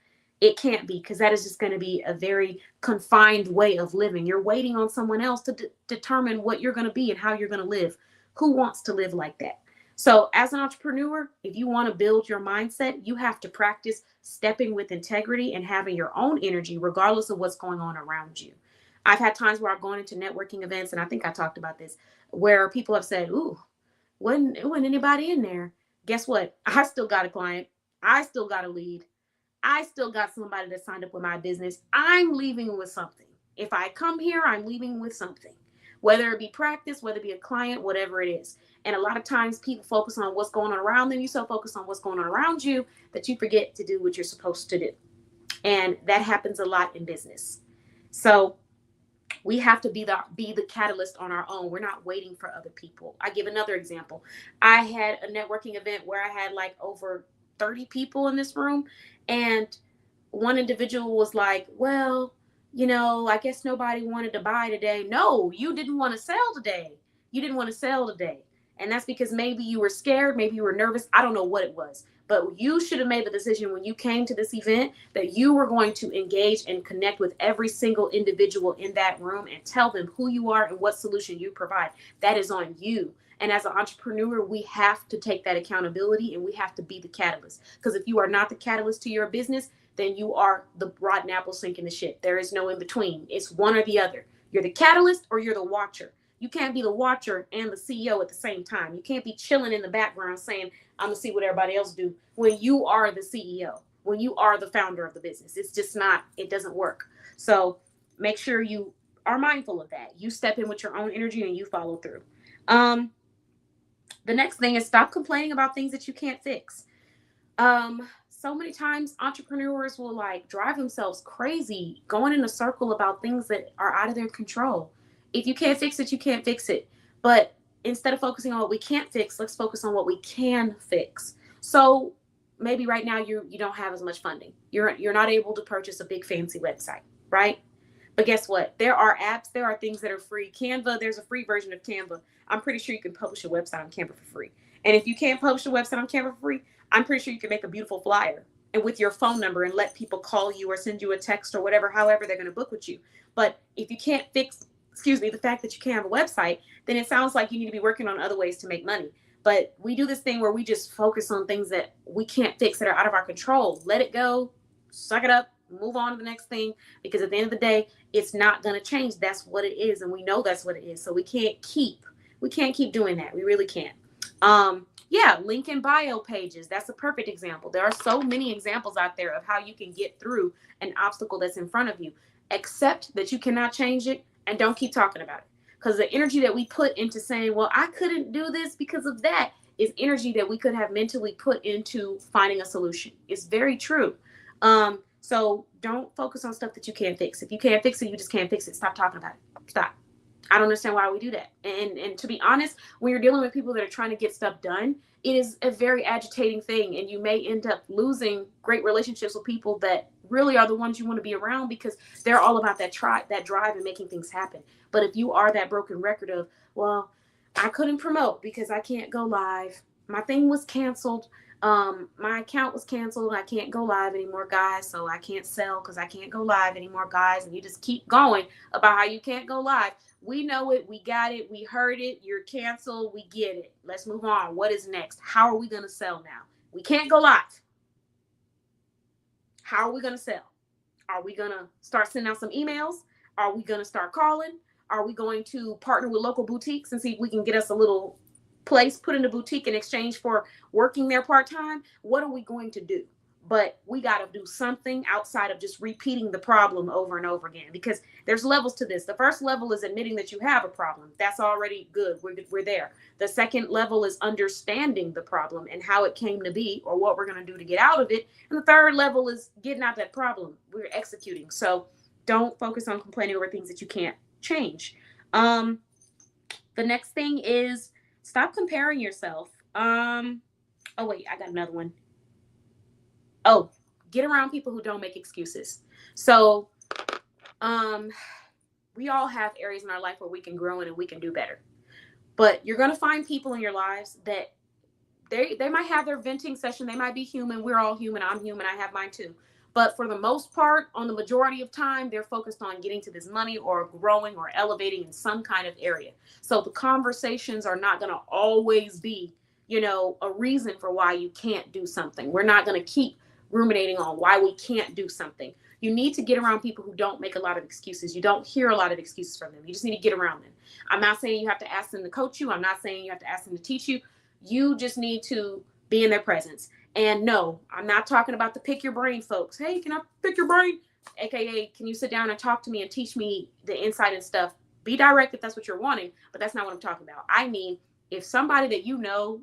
It can't be, because that is just going to be a very confined way of living. You're waiting on someone else to determine what you're going to be and how you're going to live. Who wants to live like that? So as an entrepreneur, if you want to build your mindset, you have to practice stepping with integrity and having your own energy, regardless of what's going on around you. I've had times where I've gone into networking events, and I think I talked about this, where people have said, ooh, wasn't anybody in there. Guess what? I still got a client. I still got a lead. I still got somebody that signed up with my business. I'm leaving with something. If I come here, I'm leaving with something, whether it be practice, whether it be a client, whatever it is. And a lot of times people focus on what's going on around them. You so focus on what's going on around you that you forget to do what you're supposed to do. And that happens a lot in business. So we have to be the catalyst on our own. We're not waiting for other people. I give another example. I had a networking event where I had like over 30 people in this room. And one individual was like, well, I guess nobody wanted to buy today. No, you didn't want to sell today. You didn't want to sell today. And that's because maybe you were scared. Maybe you were nervous. I don't know what it was. But you should have made the decision when you came to this event that you were going to engage and connect with every single individual in that room and tell them who you are and what solution you provide. That is on you. And as an entrepreneur, we have to take that accountability and we have to be the catalyst. Because if you are not the catalyst to your business, then you are the rotten apple sinking the ship. There is no in between. It's one or the other. You're the catalyst or you're the watcher. You can't be the watcher and the CEO at the same time. You can't be chilling in the background saying, I'm going to see what everybody else do, when you are the CEO, when you are the founder of the business. It's just not, it doesn't work. So make sure you are mindful of that. You step in with your own energy and you follow through. The next thing is stop complaining about things that you can't fix. So many times entrepreneurs will like drive themselves crazy going in a circle about things that are out of their control. If you can't fix it, you can't fix it. But instead of focusing on what we can't fix, let's focus on what we can fix. So maybe right now you don't have as much funding. You're not able to purchase a big fancy website, right? But guess what? There are apps, there are things that are free. Canva, there's a free version of Canva. I'm pretty sure you can publish a website on Canva for free. And if you can't publish a website on Canva for free, I'm pretty sure you can make a beautiful flyer and with your phone number and let people call you or send you a text or whatever, however they're going to book with you. But if you can't fix, the fact that you can't have a website, then it sounds like you need to be working on other ways to make money. But we do this thing where we just focus on things that we can't fix, that are out of our control. Let it go, suck it up, move on to the next thing, because at the end of the day, it's not going to change. That's what it is. And we know that's what it is. So we can't keep doing that. We really can't. Link in bio pages. That's a perfect example. There are so many examples out there of how you can get through an obstacle that's in front of you. Accept that you cannot change it and don't keep talking about it. Because the energy that we put into saying, well, I couldn't do this because of that, is energy that we could have mentally put into finding a solution. It's very true. So don't focus on stuff that you can't fix. If you can't fix it, you just can't fix it. Stop talking about it. Stop. I don't understand why we do that. And to be honest, when you're dealing with people that are trying to get stuff done, it is a very agitating thing. And you may end up losing great relationships with people that really are the ones you want to be around, because they're all about that drive and making things happen. But if you are that broken record of, well, I couldn't promote because I can't go live. My thing was canceled. My account was canceled. I can't go live anymore, guys. So I can't sell because I can't go live anymore, guys. And you just keep going about how you can't go live. We know it. We got it. We heard it. You're canceled. We get it. Let's move on. What is next? How are we going to sell now? We can't go live. How are we going to sell? Are we going to start sending out some emails? Are we going to start calling? Are we going to partner with local boutiques and see if we can get us a little place put in the boutique in exchange for working there part-time? What are we going to do? but we got to do something outside of just repeating the problem over and over again, because there's levels to this. The first level is admitting that you have a problem. That's already good. We're there. The second level is understanding the problem and how it came to be, or what we're going to do to get out of it. And the third level is getting out that problem. We're executing. So don't focus on complaining over things that you can't change. The next thing is stop comparing yourself. Oh wait, I got another one. Oh, get around people who don't make excuses. So, we all have areas in our life where we can grow in and we can do better. But you're going to find people in your lives that they might have their venting session. They might be human. We're all human. I'm human. I have mine too. But for the most part, on the majority of time, they're focused on getting to this money or growing or elevating in some kind of area. So the conversations are not going to always be, a reason for why you can't do something. We're not going to keep ruminating on why we can't do something. You need to get around people who don't make a lot of excuses. You don't hear a lot of excuses from them. You just need to get around them. I'm not saying you have to ask them to coach you. I'm not saying you have to ask them to teach you. You just need to be in their presence. And no, I'm not talking about the pick your brain folks. Hey, can I pick your brain? AKA, can you sit down and talk to me and teach me the insight and stuff? Be direct if that's what you're wanting, but that's not what I'm talking about. I mean, if somebody that you know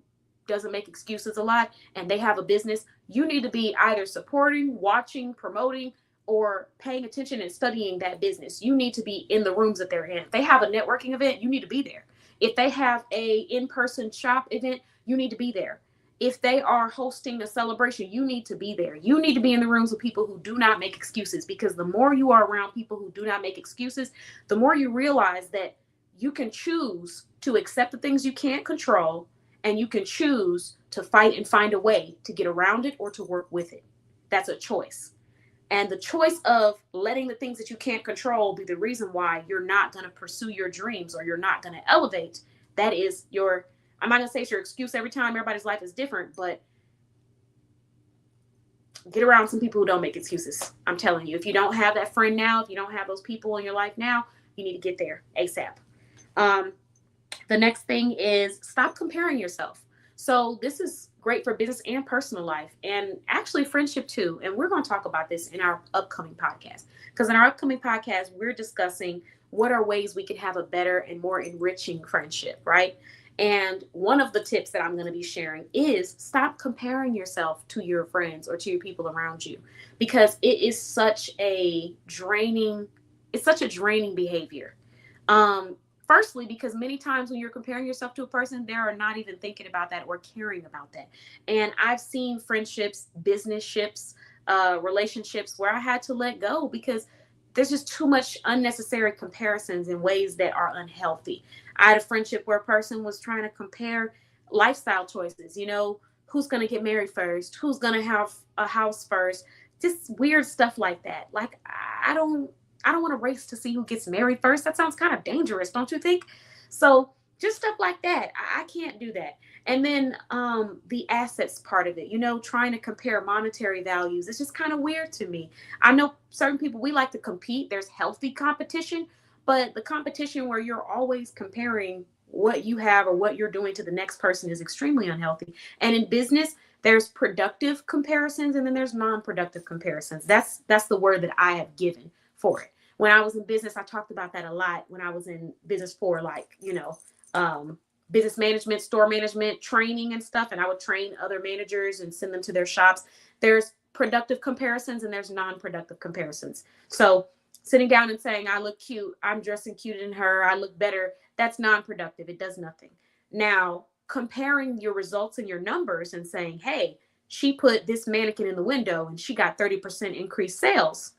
doesn't make excuses a lot and they have a business, you need to be either supporting, watching, promoting, or paying attention and studying that business. You need to be in the rooms that they're in. If they have a networking event, you need to be there. If they have a in-person shop event, you need to be there. If they are hosting a celebration, you need to be there. You need to be in the rooms with people who do not make excuses, because the more you are around people who do not make excuses, the more you realize that you can choose to accept the things you can't control, and you can choose to fight and find a way to get around it or to work with it. That's a choice. And the choice of letting the things that you can't control be the reason why you're not going to pursue your dreams or you're not going to elevate, that is your, I'm not going to say it's your excuse every time. Everybody's life is different, but get around some people who don't make excuses. I'm telling you, if you don't have that friend now, if you don't have those people in your life now, you need to get there ASAP. The next thing is stop comparing yourself. So this is great for business and personal life, and actually friendship too. And we're going to talk about this in our upcoming podcast, because in our upcoming podcast, we're discussing what are ways we can have a better and more enriching friendship, right? And one of the tips that I'm going to be sharing is stop comparing yourself to your friends or to your people around you, because it is such a draining behavior. Firstly, because many times when you're comparing yourself to a person, they are not even thinking about that or caring about that. And I've seen friendships, business ships, relationships where I had to let go because there's just too much unnecessary comparisons in ways that are unhealthy. I had a friendship where a person was trying to compare lifestyle choices, who's going to get married first, who's going to have a house first, just weird stuff like that. Like, I don't want to race to see who gets married first. That sounds kind of dangerous, don't you think? So just stuff like that. I can't do that. And then the assets part of it, trying to compare monetary values. It's just kind of weird to me. I know certain people, we like to compete. There's healthy competition, but the competition where you're always comparing what you have or what you're doing to the next person is extremely unhealthy. And in business, there's productive comparisons and then there's non-productive comparisons. That's the word that I have given for it. When I was in business, I talked about that a lot when I was in business for business management, store management, training and stuff. And I would train other managers and send them to their shops. There's productive comparisons and there's non-productive comparisons. So sitting down and saying, I look cute, I'm dressing cute in her, I look better, that's non-productive. It does nothing. Now, comparing your results and your numbers and saying, hey, she put this mannequin in the window and she got 30% increased sales.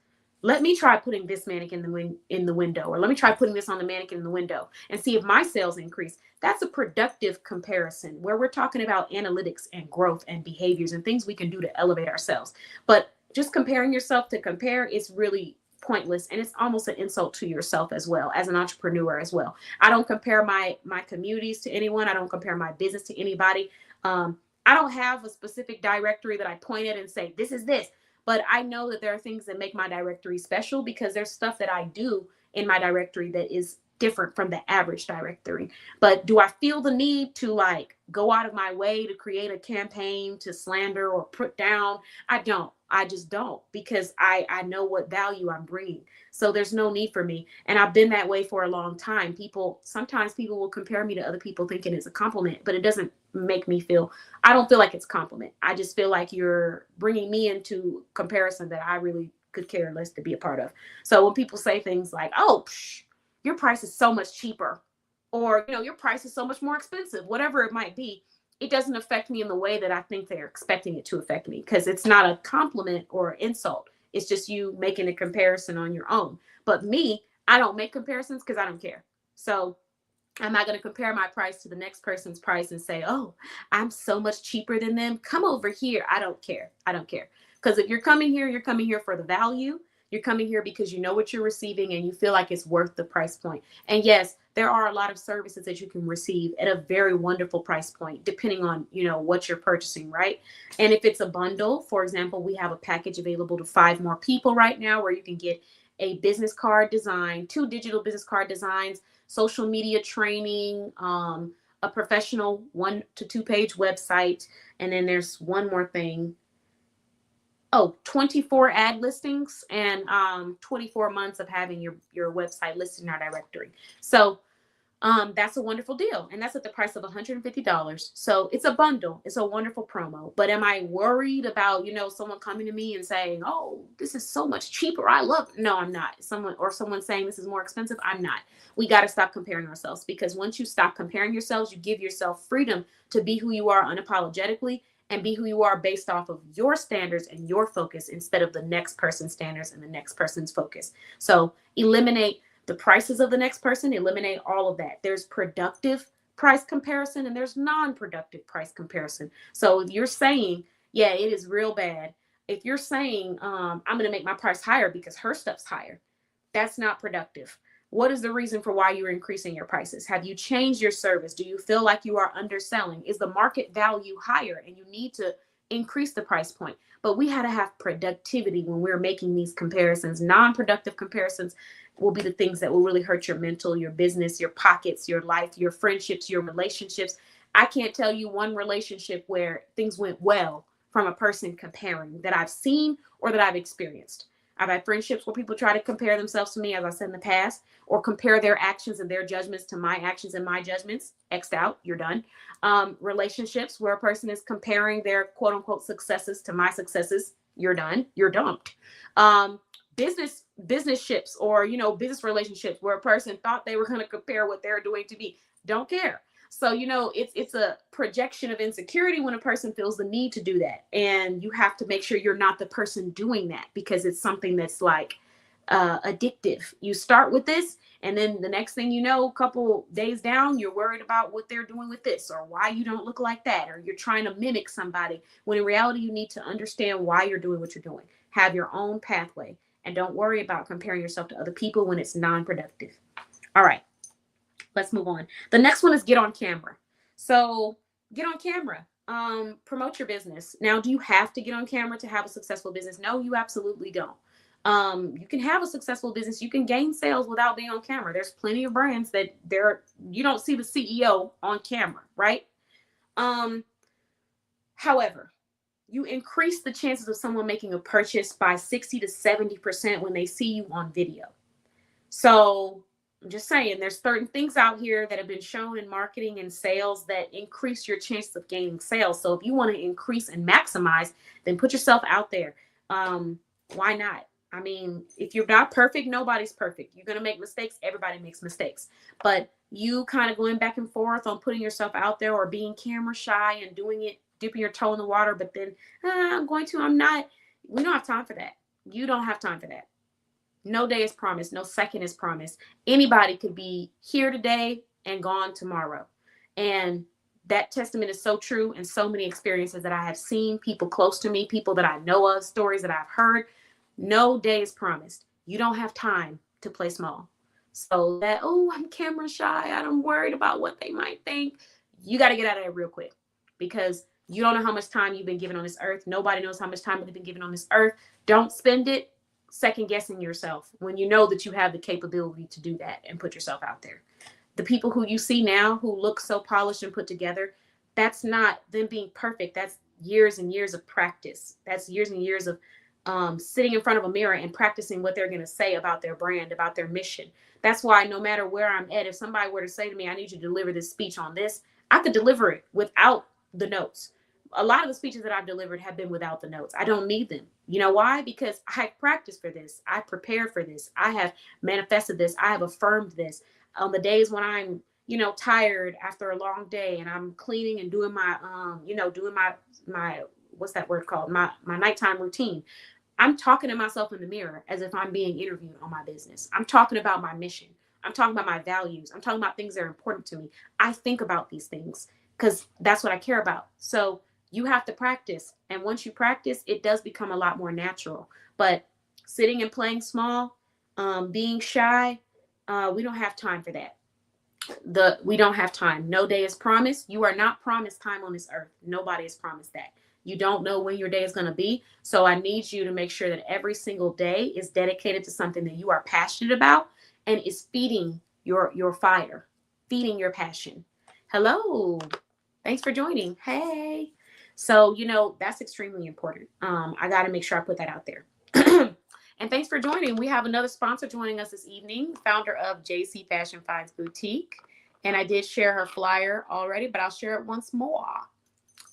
Let me try putting this mannequin in the window, or let me try putting this on the mannequin in the window and see if my sales increase. That's a productive comparison where we're talking about analytics and growth and behaviors and things we can do to elevate ourselves. But just comparing yourself to compare is really pointless, and it's almost an insult to yourself as well, as an entrepreneur as well. I don't compare my communities to anyone. I don't compare my business to anybody. I don't have a specific directory that I point at and say, this is this. But I know that there are things that make my directory special because there's stuff that I do in my directory that is different from the average directory. But do I feel the need to like go out of my way to create a campaign to slander or put down? I don't. I just don't, because I know what value I'm bringing. So there's no need for me. And I've been that way for a long time. Sometimes people will compare me to other people thinking it's a compliment, but it doesn't make me feel, I don't feel like it's a compliment. I just feel like you're bringing me into comparison that I really could care less to be a part of. So when people say things like, oh, your price is so much cheaper, or, your price is so much more expensive, whatever it might be, it doesn't affect me in the way that I think they're expecting it to affect me, because it's not a compliment or insult. It's just you making a comparison on your own. But me, I don't make comparisons because I don't care. So I'm not going to compare my price to the next person's price and say, oh, I'm so much cheaper than them. Come over here. I don't care. I don't care. Because if you're coming here for the value. You're coming here because you know what you're receiving and you feel like it's worth the price point. And yes, there are a lot of services that you can receive at a very wonderful price point, depending on, what you're purchasing, right? And if it's a bundle, for example, we have a package available to 5 more people right now where you can get a business card design, 2 digital business card designs, social media training, a professional 1 to 2 page website. And then there's one more thing. 24 ad listings and 24 months of having your website listed in our directory. So that's a wonderful deal. And that's at the price of $150. So it's a bundle. It's a wonderful promo. But am I worried about, someone coming to me and saying, oh, this is so much cheaper, I love it? No, I'm not. Someone saying this is more expensive, I'm not. We got to stop comparing ourselves, because once you stop comparing yourselves, you give yourself freedom to be who you are unapologetically, and be who you are based off of your standards and your focus, instead of the next person's standards and the next person's focus. So eliminate the prices of the next person, eliminate all of that. There's productive price comparison and there's non-productive price comparison. So if you're saying, yeah, it is real bad. If you're saying, I'm going to make my price higher because her stuff's higher, that's not productive. What is the reason for why you're increasing your prices? Have you changed your service? Do you feel like you are underselling? Is the market value higher and you need to increase the price point? But we had to have productivity when we're making these comparisons. Non-productive comparisons will be the things that will really hurt your mental, your business, your pockets, your life, your friendships, your relationships. I can't tell you one relationship where things went well from a person comparing that I've seen or that I've experienced. I've had friendships where people try to compare themselves to me, as I said in the past, or compare their actions and their judgments to my actions and my judgments. X'd out, you're done. Relationships where a person is comparing their quote unquote successes to my successes. You're done. You're dumped. Business ships, or, business relationships where a person thought they were going to compare what they're doing to me. Don't care. So, it's a projection of insecurity when a person feels the need to do that. And you have to make sure you're not the person doing that, because it's something that's like addictive. You start with this, and then the next thing you know, a couple days down, you're worried about what they're doing with this, or why you don't look like that, or you're trying to mimic somebody, when in reality, you need to understand why you're doing what you're doing. Have your own pathway, and don't worry about comparing yourself to other people when it's non-productive. All right. Let's move on. The next one is get on camera. So get on camera, promote your business. Now, do you have to get on camera to have a successful business? No, you absolutely don't. You can have a successful business. You can gain sales without being on camera. There's plenty of brands that you don't see the CEO on camera, right? However, you increase the chances of someone making a purchase by 60 to 70% when they see you on video. So I'm just saying, there's certain things out here that have been shown in marketing and sales that increase your chances of gaining sales. So if you want to increase and maximize, then put yourself out there. Why not? I mean, if you're not perfect, nobody's perfect. You're going to make mistakes. Everybody makes mistakes. But you kind of going back and forth on putting yourself out there, or being camera shy and doing it, dipping your toe in the water, but then I'm not. We don't have time for that. You don't have time for that. No day is promised. No second is promised. Anybody could be here today and gone tomorrow. And that testament is so true in so many experiences that I have seen, people close to me, people that I know of, stories that I've heard. No day is promised. You don't have time to play small. So that, I'm camera shy, I'm worried about what they might think. You got to get out of there real quick, because you don't know how much time you've been given on this earth. Nobody knows how much time they've been given on this earth. Don't spend it second guessing yourself when you know that you have the capability to do that and put yourself out there. The people who you see now who look so polished and put together, that's not them being perfect. That's years and years of practice. That's years and years of sitting in front of a mirror and practicing what they're going to say about their brand, about their mission. That's why no matter where I'm at, if somebody were to say to me, I need you to deliver this speech on this, I could deliver it without the notes. A lot of the speeches that I've delivered have been without the notes. I don't need them. You know why? Because I practiced for this. I prepared for this. I have manifested this. I have affirmed this. On the days when I'm, tired after a long day and I'm cleaning and doing my, doing my, what's that word called? My nighttime routine. I'm talking to myself in the mirror as if I'm being interviewed on my business. I'm talking about my mission. I'm talking about my values. I'm talking about things that are important to me. I think about these things because that's what I care about. So you have to practice. And once you practice, it does become a lot more natural. But sitting and playing small, being shy, we don't have time for that. We don't have time. No day is promised. You are not promised time on this earth. Nobody is promised that. You don't know when your day is going to be. So I need you to make sure that every single day is dedicated to something that you are passionate about and is feeding your fire, feeding your passion. Hello. Thanks for joining. Hey. So, that's extremely important. I got to make sure I put that out there. And thanks for joining. We have another sponsor joining us this evening, founder of JC Fashion Finds Boutique. And I did share her flyer already, but I'll share it once more.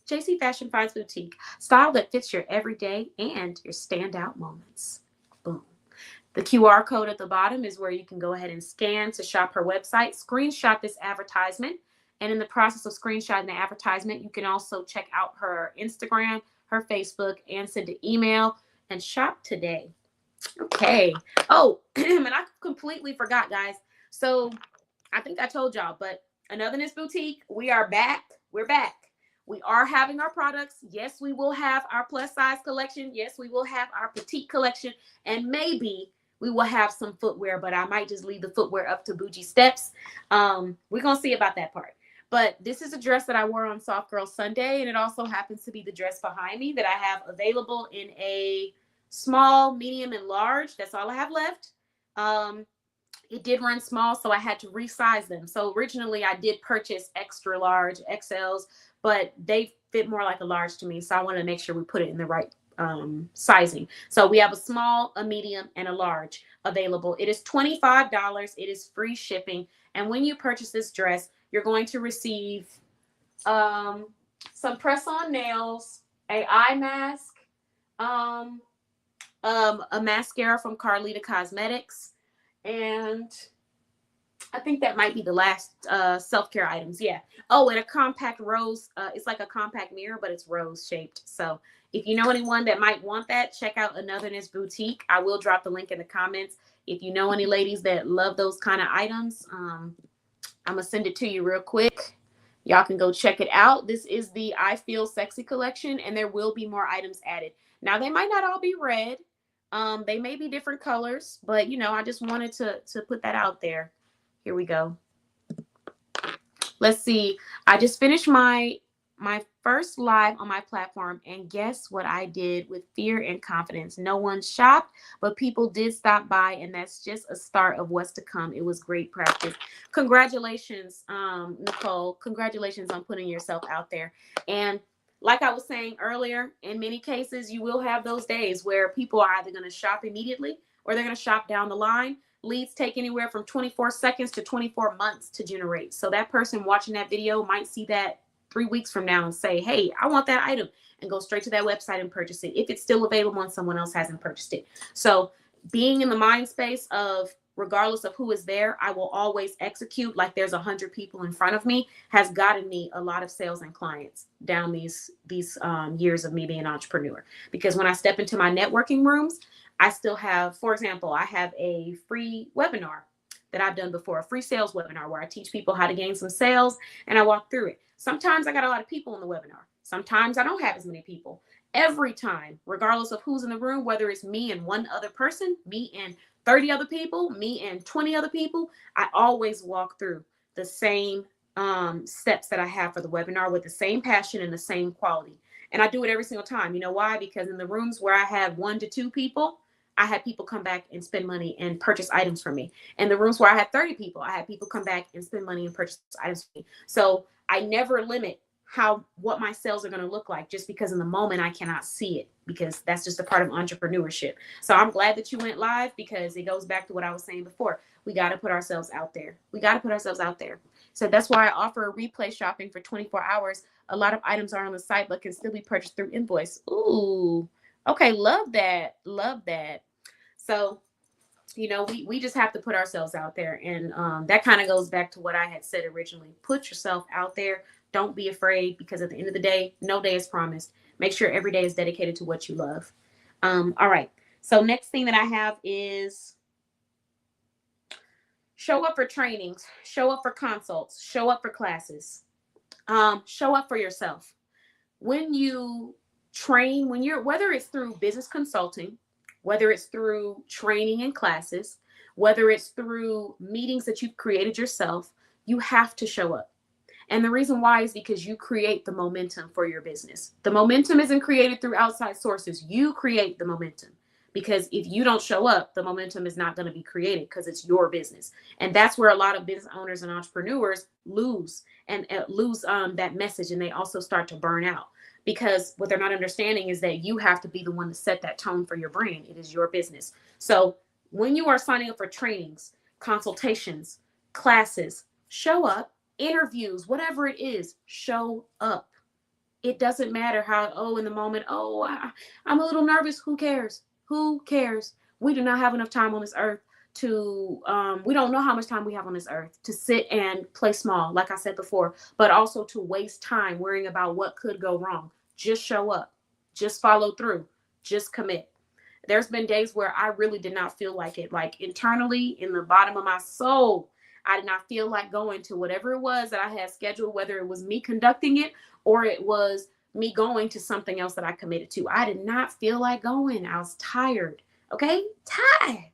JC Fashion Finds Boutique, style that fits your everyday and your standout moments. Boom. The QR code at the bottom is where you can go ahead and scan to shop her website, screenshot this advertisement. And in the process of screenshotting the advertisement, you can also check out her Instagram, her Facebook, and send an email and shop today. Okay. Oh, and I completely forgot, guys. So I think I told y'all, but Anotherness Boutique, we are back. We're back. We are having our products. Yes, we will have our plus size collection. Yes, we will have our petite collection. And maybe we will have some footwear, but I might just leave the footwear up to Bougie Steps. We're going to see about that part. But this is a dress that I wore on Soft Girl Sunday, and it also happens to be the dress behind me that I have available in a small, medium, and large. That's all I have left. It did run small, so I had to resize them. So originally I did purchase extra large XLs, but they fit more like a large to me. So I wanted to make sure we put it in the right sizing. So we have a small, a medium, and a large available. It is $25. It is free shipping. And when you purchase this dress, you're going to receive some press-on nails, a eye mask, a mascara from Carlita Cosmetics, and I think that might be the last self-care items. Yeah. Oh, and a compact rose. It's like a compact mirror, but it's rose shaped. So if you know anyone that might want that, check out Anotherness Boutique. I will drop the link in the comments. If you know any ladies that love those kind of items, I'm going to send it to you real quick. Y'all can go check it out. This is the I Feel Sexy collection, and there will be more items added. Now, they might not all be red. They may be different colors, but, I just wanted to put that out there. Here we go. Let's see. I just finished my first live on my platform, and guess what I did with fear and confidence? No one shopped, but people did stop by, and that's just a start of what's to come. It was great practice. Congratulations, Nicole. Congratulations on putting yourself out there. And like I was saying earlier, in many cases, you will have those days where people are either going to shop immediately or they're going to shop down the line. Leads take anywhere from 24 seconds to 24 months to generate. So that person watching that video might see that 3 weeks from now and say, hey, I want that item, and go straight to that website and purchase it if it's still available and someone else hasn't purchased it. So being in the mind space of, regardless of who is there, I will always execute like there's 100 people in front of me has gotten me a lot of sales and clients down these years of me being an entrepreneur. Because when I step into my networking rooms, I still have, for example, I have a free webinar that I've done before, a free sales webinar where I teach people how to gain some sales, and I walk through it. Sometimes I got a lot of people in the webinar. Sometimes I don't have as many people. Every time, regardless of who's in the room, whether it's me and one other person, me and 30 other people, me and 20 other people, I always walk through the same steps that I have for the webinar with the same passion and the same quality. And I do it every single time. You know why? Because in the rooms where I have 1 to 2 people, I had people come back and spend money and purchase items from me. And the rooms where I had 30 people, I had people come back and spend money and purchase items from me. So I never limit what my sales are going to look like, just because in the moment I cannot see it, because that's just a part of entrepreneurship. So I'm glad that you went live, because it goes back to what I was saying before. We got to put ourselves out there. We got to put ourselves out there. So that's why I offer replay shopping for 24 hours. A lot of items are on the site, but can still be purchased through invoice. Ooh, okay. Love that. Love that. So, we just have to put ourselves out there. And that kind of goes back to what I had said originally. Put yourself out there. Don't be afraid, because at the end of the day, no day is promised. Make sure every day is dedicated to what you love. All right. So next thing that I have is show up for trainings, show up for consults, show up for classes, show up for yourself. When you train, whether it's through business consulting, whether it's through training and classes, whether it's through meetings that you've created yourself, you have to show up. And the reason why is because you create the momentum for your business. The momentum isn't created through outside sources. You create the momentum, because if you don't show up, the momentum is not going to be created, because it's your business. And that's where a lot of business owners and entrepreneurs lose that message. And they also start to burn out, because what they're not understanding is that you have to be the one to set that tone for your brand. It is your business. So when you are signing up for trainings, consultations, classes, show up. Interviews, whatever it is, show up. It doesn't matter how, in the moment, I'm a little nervous. Who cares? Who cares? We do not have enough time on this earth we don't know how much time we have on this earth to sit and play small, like I said before, but also to waste time worrying about what could go wrong. Just show up. Just follow through. Just commit. There's been days where I really did not feel like it. Like internally, in the bottom of my soul, I did not feel like going to whatever it was that I had scheduled, whether it was me conducting it or it was me going to something else that I committed to. I did not feel like going. I was tired. Okay? Tired.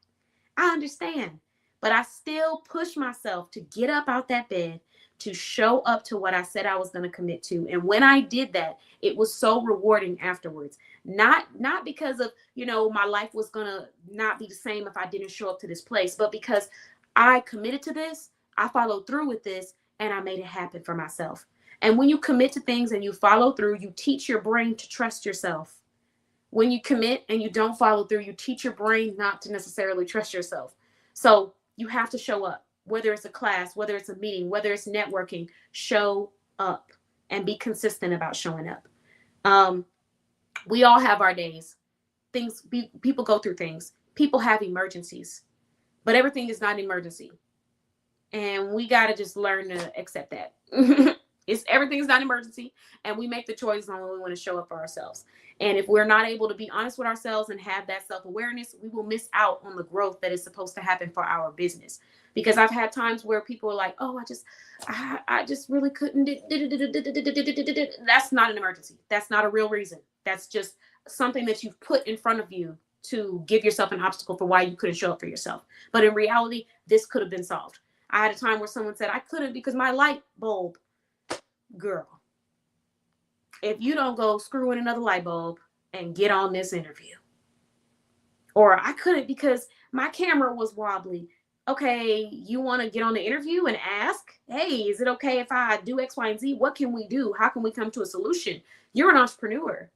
I understand. But I still pushed myself to get up out that bed, to show up to what I said I was going to commit to. And when I did that, it was so rewarding afterwards. Not because of, my life was going to not be the same if I didn't show up to this place, but because I committed to this, I followed through with this, and I made it happen for myself. And when you commit to things and you follow through, you teach your brain to trust yourself. When you commit and you don't follow through, you teach your brain not to necessarily trust yourself. So you have to show up, whether it's a class, whether it's a meeting, whether it's networking. Show up and be consistent about showing up. We all have our days. People go through things. People have emergencies. But everything is not an emergency. And we got to just learn to accept that. Everything's not an emergency. And we make the choice on when we want to show up for ourselves. And if we're not able to be honest with ourselves and have that self-awareness, we will miss out on the growth that is supposed to happen for our business. Because I've had times where people are like, I just really couldn't. That's not an emergency. That's not a real reason. That's just something that you've put in front of you to give yourself an obstacle for why you couldn't show up for yourself. But in reality, this could have been solved. I had a time where someone said, I couldn't because my light bulb. Girl, if you don't go screw in another light bulb and get on this interview. Or I couldn't because my camera was wobbly. Okay, you want to get on the interview and ask, hey, is it okay if I do X, Y, and Z? What can we do? How can we come to a solution? You're an entrepreneur.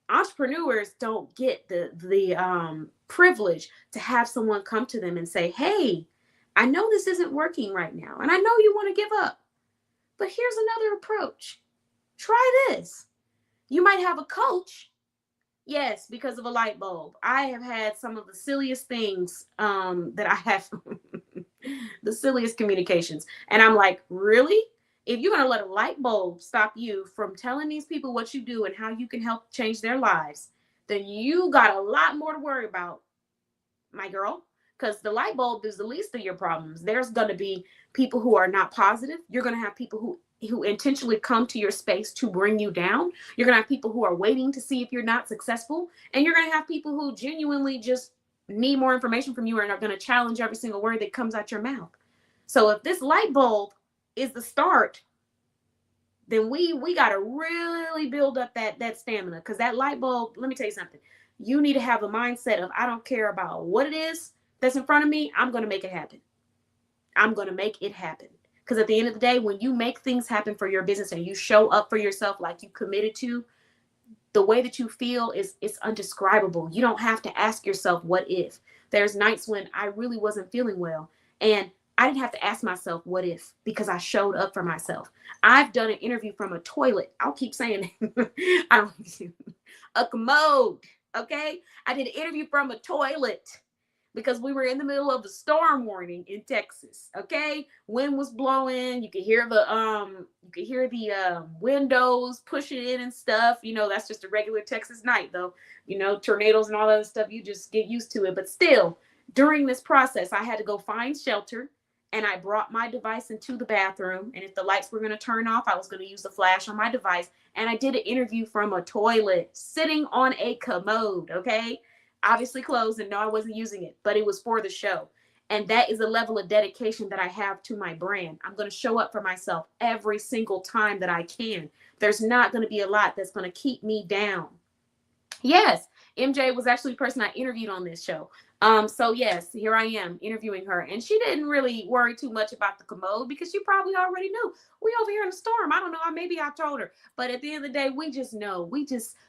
Entrepreneurs don't get the privilege to have someone come to them and say, hey, I know this isn't working right now, and I know you want to give up, but here's another approach. Try this. You might have a coach. Yes, because of a light bulb. I have had some of the silliest things that I have, the silliest communications. And I'm like, really? If you're going to let a light bulb stop you from telling these people what you do and how you can help change their lives, then you got a lot more to worry about, my girl, because the light bulb is the least of your problems. There's going to be people who are not positive. You're going to have people who intentionally come to your space to bring you down. You're going to have people who are waiting to see if you're not successful. And you're going to have people who genuinely just need more information from you and are going to challenge every single word that comes out your mouth. So if this light bulb is the start, then we got to really build up that stamina, because that light bulb, let me tell you something. You need to have a mindset of, I don't care about what it is that's in front of me. I'm going to make it happen. I'm going to make it happen. Because at the end of the day, when you make things happen for your business and you show up for yourself like you committed to, the way that you feel is it's undescribable. You don't have to ask yourself, what if? There's nights when I really wasn't feeling well, and I didn't have to ask myself, what if? Because I showed up for myself. I've done an interview from a toilet. I'll keep saying I don't a commode. Okay. I did an interview from a toilet because we were in the middle of a storm warning in Texas. Okay. Wind was blowing. You could hear the windows pushing in and stuff. You know, that's just a regular Texas night though. You know, tornadoes and all that stuff, you just get used to it. But still, during this process, I had to go find shelter, and I brought my device into the bathroom. And if the lights were going to turn off, I was going to use the flash on my device. And I did an interview from a toilet sitting on a commode. Okay. Obviously closed, and no, I wasn't using it, but it was for the show. And that is a level of dedication that I have to my brand. I'm going to show up for myself every single time that I can. There's not going to be a lot that's going to keep me down. Yes, MJ was actually the person I interviewed on this show. So yes, here I am interviewing her, and she didn't really worry too much about the commode because she probably already knew. We over here in the storm. I don't know. Maybe I told her, but at the end of the day, we just know.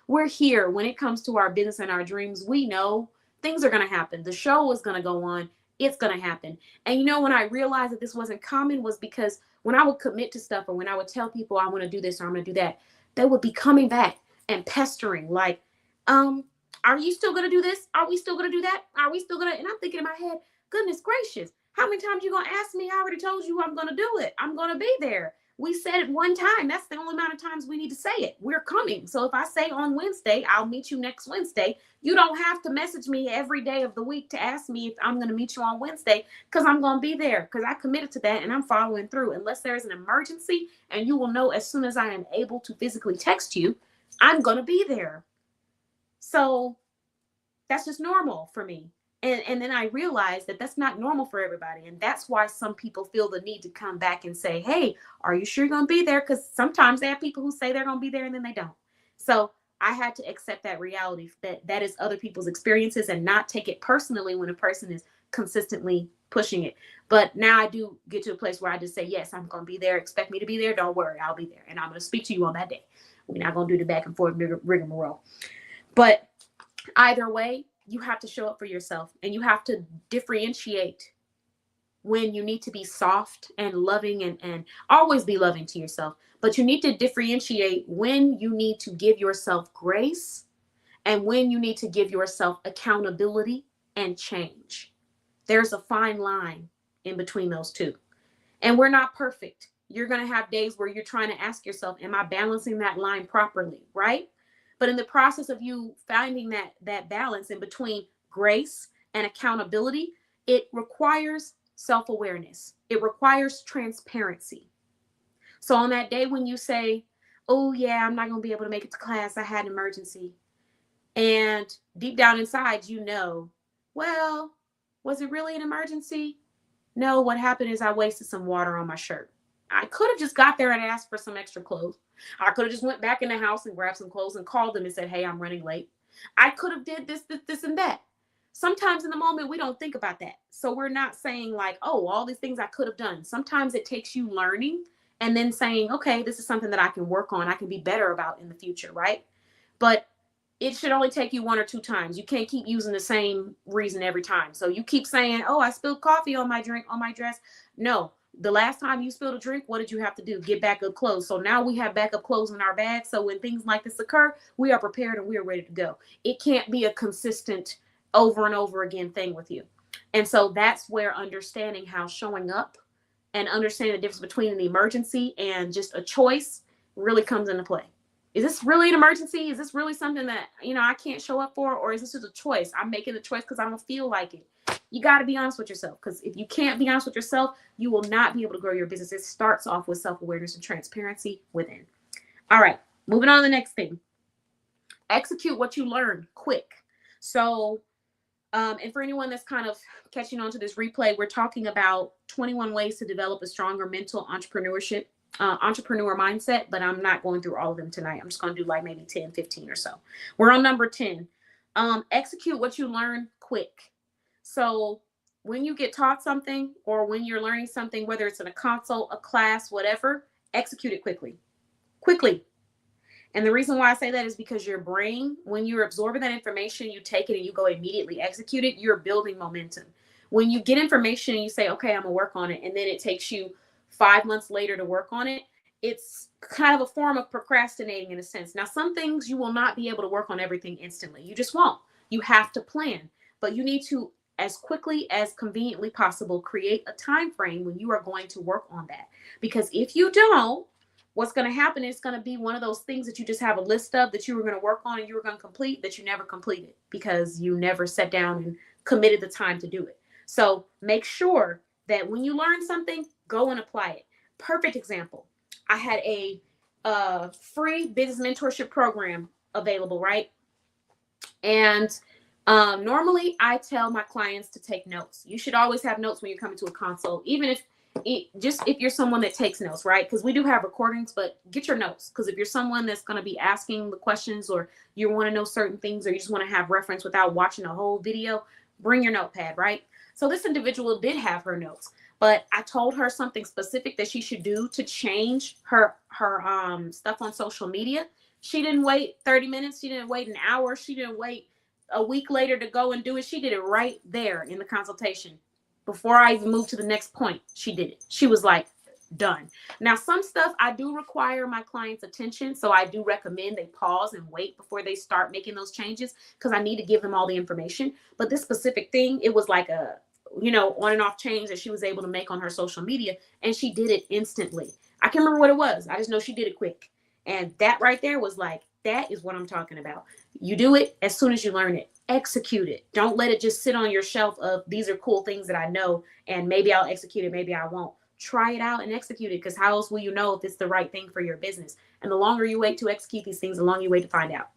We're here when it comes to our business and our dreams. We know things are going to happen. The show is going to go on. It's going to happen. And you know, when I realized that this wasn't common was because when I would commit to stuff, or when I would tell people I want to do this or I'm going to do that, they would be coming back and pestering like, are you still going to do this? Are we still going to do that? Are we still going to? And I'm thinking in my head, goodness gracious, how many times you going to ask me? I already told you I'm going to do it. I'm going to be there. We said it one time. That's the only amount of times we need to say it. We're coming. So if I say on Wednesday, I'll meet you next Wednesday, you don't have to message me every day of the week to ask me if I'm going to meet you on Wednesday, because I'm going to be there, because I committed to that and I'm following through. Unless there's an emergency, and you will know as soon as I am able to physically text you, I'm going to be there. So that's just normal for me. And then I realized that that's not normal for everybody. And that's why some people feel the need to come back and say, hey, are you sure you're going to be there? Because sometimes they have people who say they're going to be there and then they don't. So I had to accept that reality, that is other people's experiences, and not take it personally when a person is consistently pushing it. But now I do get to a place where I just say, yes, I'm going to be there. Expect me to be there. Don't worry. I'll be there. And I'm going to speak to you on that day. We're not going to do the back and forth rigmarole. But either way, you have to show up for yourself, and you have to differentiate when you need to be soft and loving, and always be loving to yourself. But you need to differentiate when you need to give yourself grace and when you need to give yourself accountability and change. There's a fine line in between those two. And we're not perfect. You're going to have days where you're trying to ask yourself, am I balancing that line properly? Right? But in the process of you finding that balance in between grace and accountability, it requires self-awareness. It requires transparency. So on that day when you say, oh yeah, I'm not going to be able to make it to class, I had an emergency. And deep down inside, you know, well, was it really an emergency? No, what happened is I wasted some water on my shirt. I could have just got there and asked for some extra clothes. I could have just went back in the house and grabbed some clothes and called them and said, hey, I'm running late. I could have did this, and that. Sometimes in the moment, we don't think about that. So we're not saying like, oh, all these things I could have done. Sometimes it takes you learning and then saying, okay, this is something that I can work on. I can be better about in the future, right? But it should only take you one or two times. You can't keep using the same reason every time. So you keep saying, oh, I spilled coffee on my drink, on my dress. No. The last time you spilled a drink, what did you have to do? Get backup clothes. So now we have backup clothes in our bag. So when things like this occur, we are prepared and we are ready to go. It can't be a consistent over and over again thing with you. And so that's where understanding how showing up and understanding the difference between an emergency and just a choice really comes into play. Is this really an emergency? Is this really something that, I can't show up for? Or is this just a choice? I'm making the choice because I don't feel like it. You got to be honest with yourself, because if you can't be honest with yourself, you will not be able to grow your business. It starts off with self-awareness and transparency within. All right, moving on to the next thing. Execute what you learn quick. So, and for anyone that's kind of catching on to this replay, we're talking about 21 ways to develop a stronger mental entrepreneur mindset, but I'm not going through all of them tonight. I'm just going to do like maybe 10, 15 or so. We're on number 10. Execute what you learn quick. So when you get taught something or when you're learning something, whether it's in a consult, a class, whatever, execute it quickly. Quickly. And the reason why I say that is because your brain, when you're absorbing that information, you take it and you go immediately execute it, you're building momentum. When you get information and you say, okay, I'm gonna work on it, and then it takes you 5 months later to work on it, it's kind of a form of procrastinating in a sense. Now, some things you will not be able to work on everything instantly. You just won't. You have to plan, but you need to, as quickly as conveniently possible, create a time frame when you are going to work on that. Because if you don't, what's going to happen is going to be one of those things that you just have a list of that you were going to work on and you were going to complete that you never completed because you never sat down and committed the time to do it. So make sure that when you learn something, go and apply it. Perfect example. I had a free business mentorship program available, right? And normally I tell my clients to take notes. You should always have notes when you're coming to a consult, even if you're someone that takes notes, right? Because we do have recordings, but get your notes. Because if you're someone that's going to be asking the questions or you want to know certain things or you just want to have reference without watching a whole video, bring your notepad, right? So this individual did have her notes, but I told her something specific that she should do to change her stuff on social media. She didn't wait 30 minutes. She didn't wait an hour. She didn't wait a week later to go and do it. She did it right there in the consultation. Before I even moved to the next point, she did it. She was like, done. Now, some stuff I do require my clients' attention. So I do recommend they pause and wait before they start making those changes because I need to give them all the information. But this specific thing, it was like a, on and off change that she was able to make on her social media. And she did it instantly. I can't remember what it was. I just know she did it quick. And that right there was like, that is what I'm talking about. You do it as soon as you learn it. Execute it. Don't let it just sit on your shelf of these are cool things that I know and maybe I'll execute it, maybe I won't. Try it out and execute it because how else will you know if it's the right thing for your business? And the longer you wait to execute these things, the longer you wait to find out.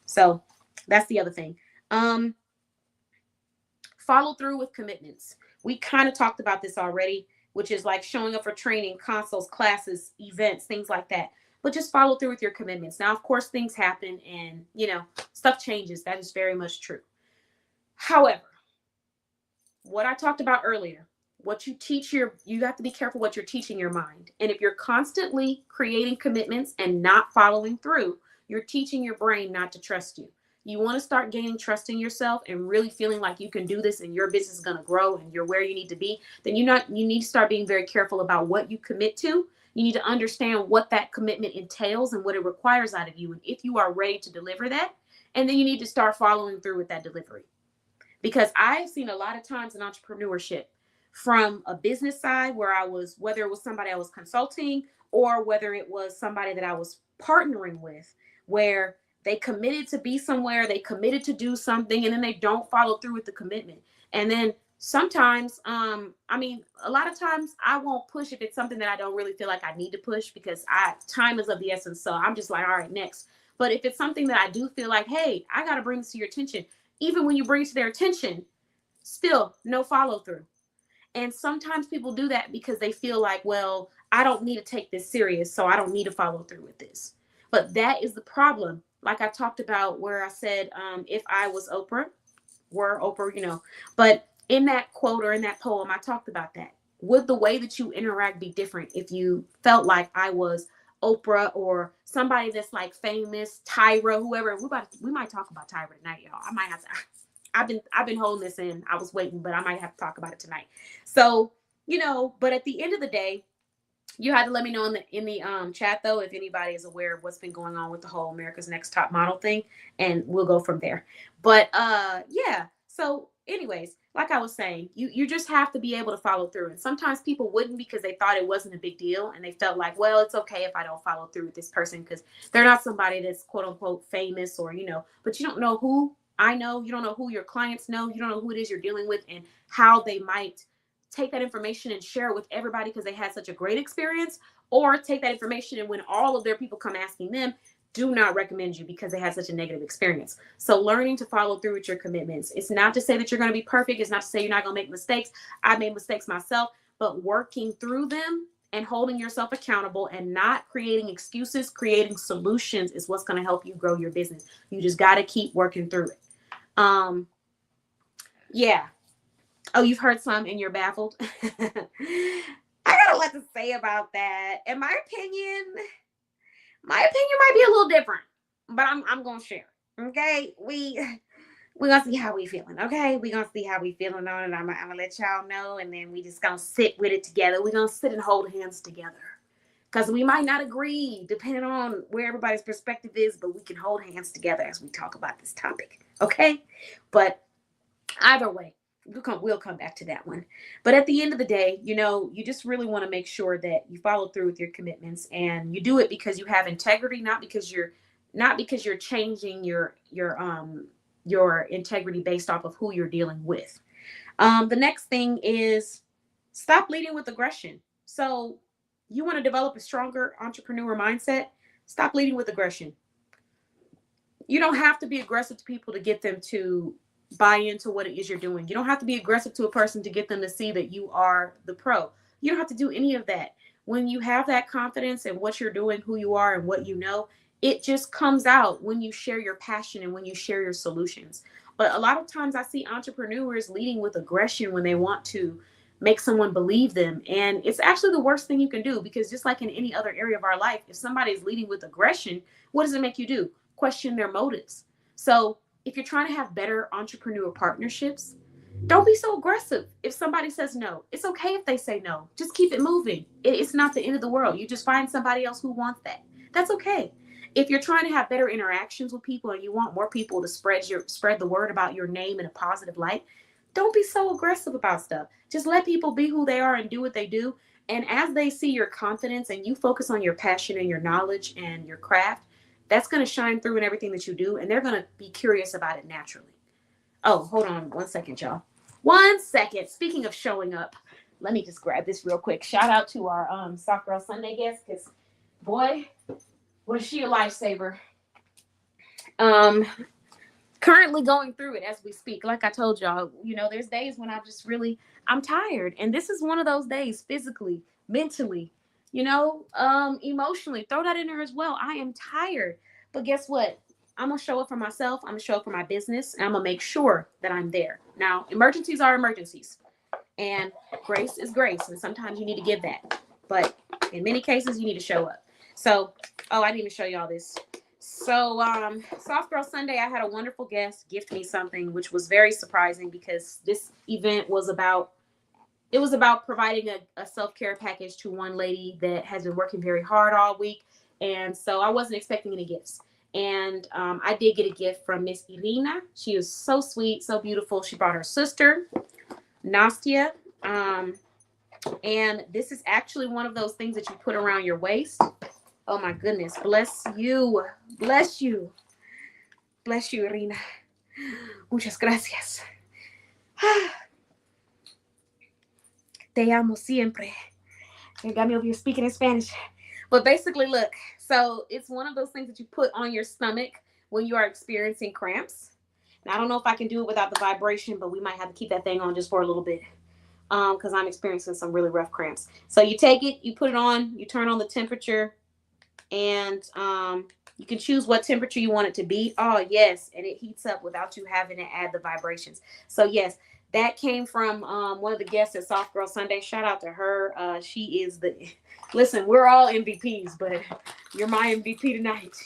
So that's the other thing. Follow through with commitments. We kind of talked about this already, which is like showing up for training, consults, classes, events, things like that. But just follow through with your commitments. Now, of course, things happen and, stuff changes. That is very much true. However, what I talked about earlier, what you teach you have to be careful what you're teaching your mind. And if you're constantly creating commitments and not following through, you're teaching your brain not to trust you. You want to start gaining trust in yourself and really feeling like you can do this and your business is going to grow and you're where you need to be, then you need to start being very careful about what you commit to. You need to understand what that commitment entails and what it requires out of you. And if you are ready to deliver that, and then you need to start following through with that delivery. Because I've seen a lot of times in entrepreneurship from a business side where whether it was somebody I was consulting or whether it was somebody that I was partnering with, where they committed to be somewhere, they committed to do something, and then they don't follow through with the commitment. And then sometimes, a lot of times I won't push if it's something that I don't really feel like I need to push because time is of the essence. So I'm just like, all right, next. But if it's something that I do feel like, hey, I got to bring this to your attention, even when you bring it to their attention, still no follow through. And sometimes people do that because they feel like, well, I don't need to take this serious, so I don't need to follow through with this. But that is the problem. Like I talked about where I said, if I was Oprah, but in that quote or in that poem, I talked about that. Would the way that you interact be different if you felt like I was Oprah or somebody that's like famous, Tyra, whoever? We might talk about Tyra tonight, y'all. I might have to. I've been holding this in. I was waiting, but I might have to talk about it tonight. So, but at the end of the day, you had to let me know in the chat though if anybody is aware of what's been going on with the whole America's Next Top Model thing, and we'll go from there. But yeah. So anyways, like I was saying, you just have to be able to follow through. And sometimes people wouldn't because they thought it wasn't a big deal. And they felt like, well, it's okay if I don't follow through with this person because they're not somebody that's quote unquote famous or, but you don't know who I know. You don't know who your clients know. You don't know who it is you're dealing with and how they might take that information and share it with everybody because they had such a great experience, or take that information and when all of their people come asking them, do not recommend you because they had such a negative experience. So learning to follow through with your commitments. It's not to say that you're going to be perfect. It's not to say you're not going to make mistakes. I made mistakes myself, but working through them and holding yourself accountable and not creating excuses, creating solutions is what's going to help you grow your business. You just got to keep working through it. Um, yeah. Oh, you've heard some and you're baffled. I got a lot to say about that. In my opinion might be a little different, but I'm gonna share. Okay, we gonna see how we feeling. Okay, we gonna see how we feeling on it. I'm gonna let y'all know, and then we just gonna sit with it together. We gonna sit and hold hands together because we might not agree depending on where everybody's perspective is, but we can hold hands together as we talk about this topic. Okay, but either way, we'll come back to that one. But at the end of the day, you just really want to make sure that you follow through with your commitments, and you do it because you have integrity, not because you're changing your integrity based off of who you're dealing with. The next thing is stop leading with aggression. So you want to develop a stronger entrepreneur mindset, stop leading with aggression. You don't have to be aggressive to people to get them to buy into what it is you're doing. You don't have to be aggressive to a person to get them to see that you are the pro. You don't have to do any of that. When you have that confidence in what you're doing, who you are, and what you know, it just comes out when you share your passion and when you share your solutions. But a lot of times I see entrepreneurs leading with aggression when they want to make someone believe them. And it's actually the worst thing you can do, because just like in any other area of our life, if somebody is leading with aggression, what does it make you do? Question their motives. So if you're trying to have better entrepreneur partnerships, don't be so aggressive. If somebody says no, it's okay if they say no. Just keep it moving. It's not the end of the world. You just find somebody else who wants that. That's okay. If you're trying to have better interactions with people and you want more people to spread the word about your name in a positive light, don't be so aggressive about stuff. Just let people be who they are and do what they do. And as they see your confidence and you focus on your passion and your knowledge and your craft, that's going to shine through in everything that you do. And they're going to be curious about it naturally. Oh, hold on 1 second, y'all. 1 second. Speaking of showing up, let me just grab this real quick. Shout out to our Soft Girl Sunday guest, because boy, was she a lifesaver. Currently going through it as we speak. Like I told y'all, there's days when I'm tired. And this is one of those days, physically, mentally, emotionally. Throw that in there as well. I am tired. But guess what? I'm going to show up for myself. I'm going to show up for my business. And I'm going to make sure that I'm there. Now, emergencies are emergencies. And grace is grace. And sometimes you need to give that. But in many cases, you need to show up. So, I didn't even show y'all this. So, Soft Girl Sunday, I had a wonderful guest gift me something, which was very surprising, because this event was about providing a self-care package to one lady that has been working very hard all week. And so I wasn't expecting any gifts. And I did get a gift from Miss Irina. She was so sweet, so beautiful. She brought her sister, Nastia. And this is actually one of those things that you put around your waist. Oh my goodness. Bless you. Bless you. Bless you, Irina. Muchas gracias. Te amo siempre. You got me over here speaking in Spanish. But basically, look. So it's one of those things that you put on your stomach when you are experiencing cramps. And I don't know if I can do it without the vibration, but we might have to keep that thing on just for a little bit. Because I'm experiencing some really rough cramps. So you take it, you put it on, you turn on the temperature, and you can choose what temperature you want it to be. Oh, yes. And it heats up without you having to add the vibrations. So, yes, that came from one of the guests at Soft Girl Sunday. Shout out to her. She is listen, we're all MVPs, but you're my MVP tonight.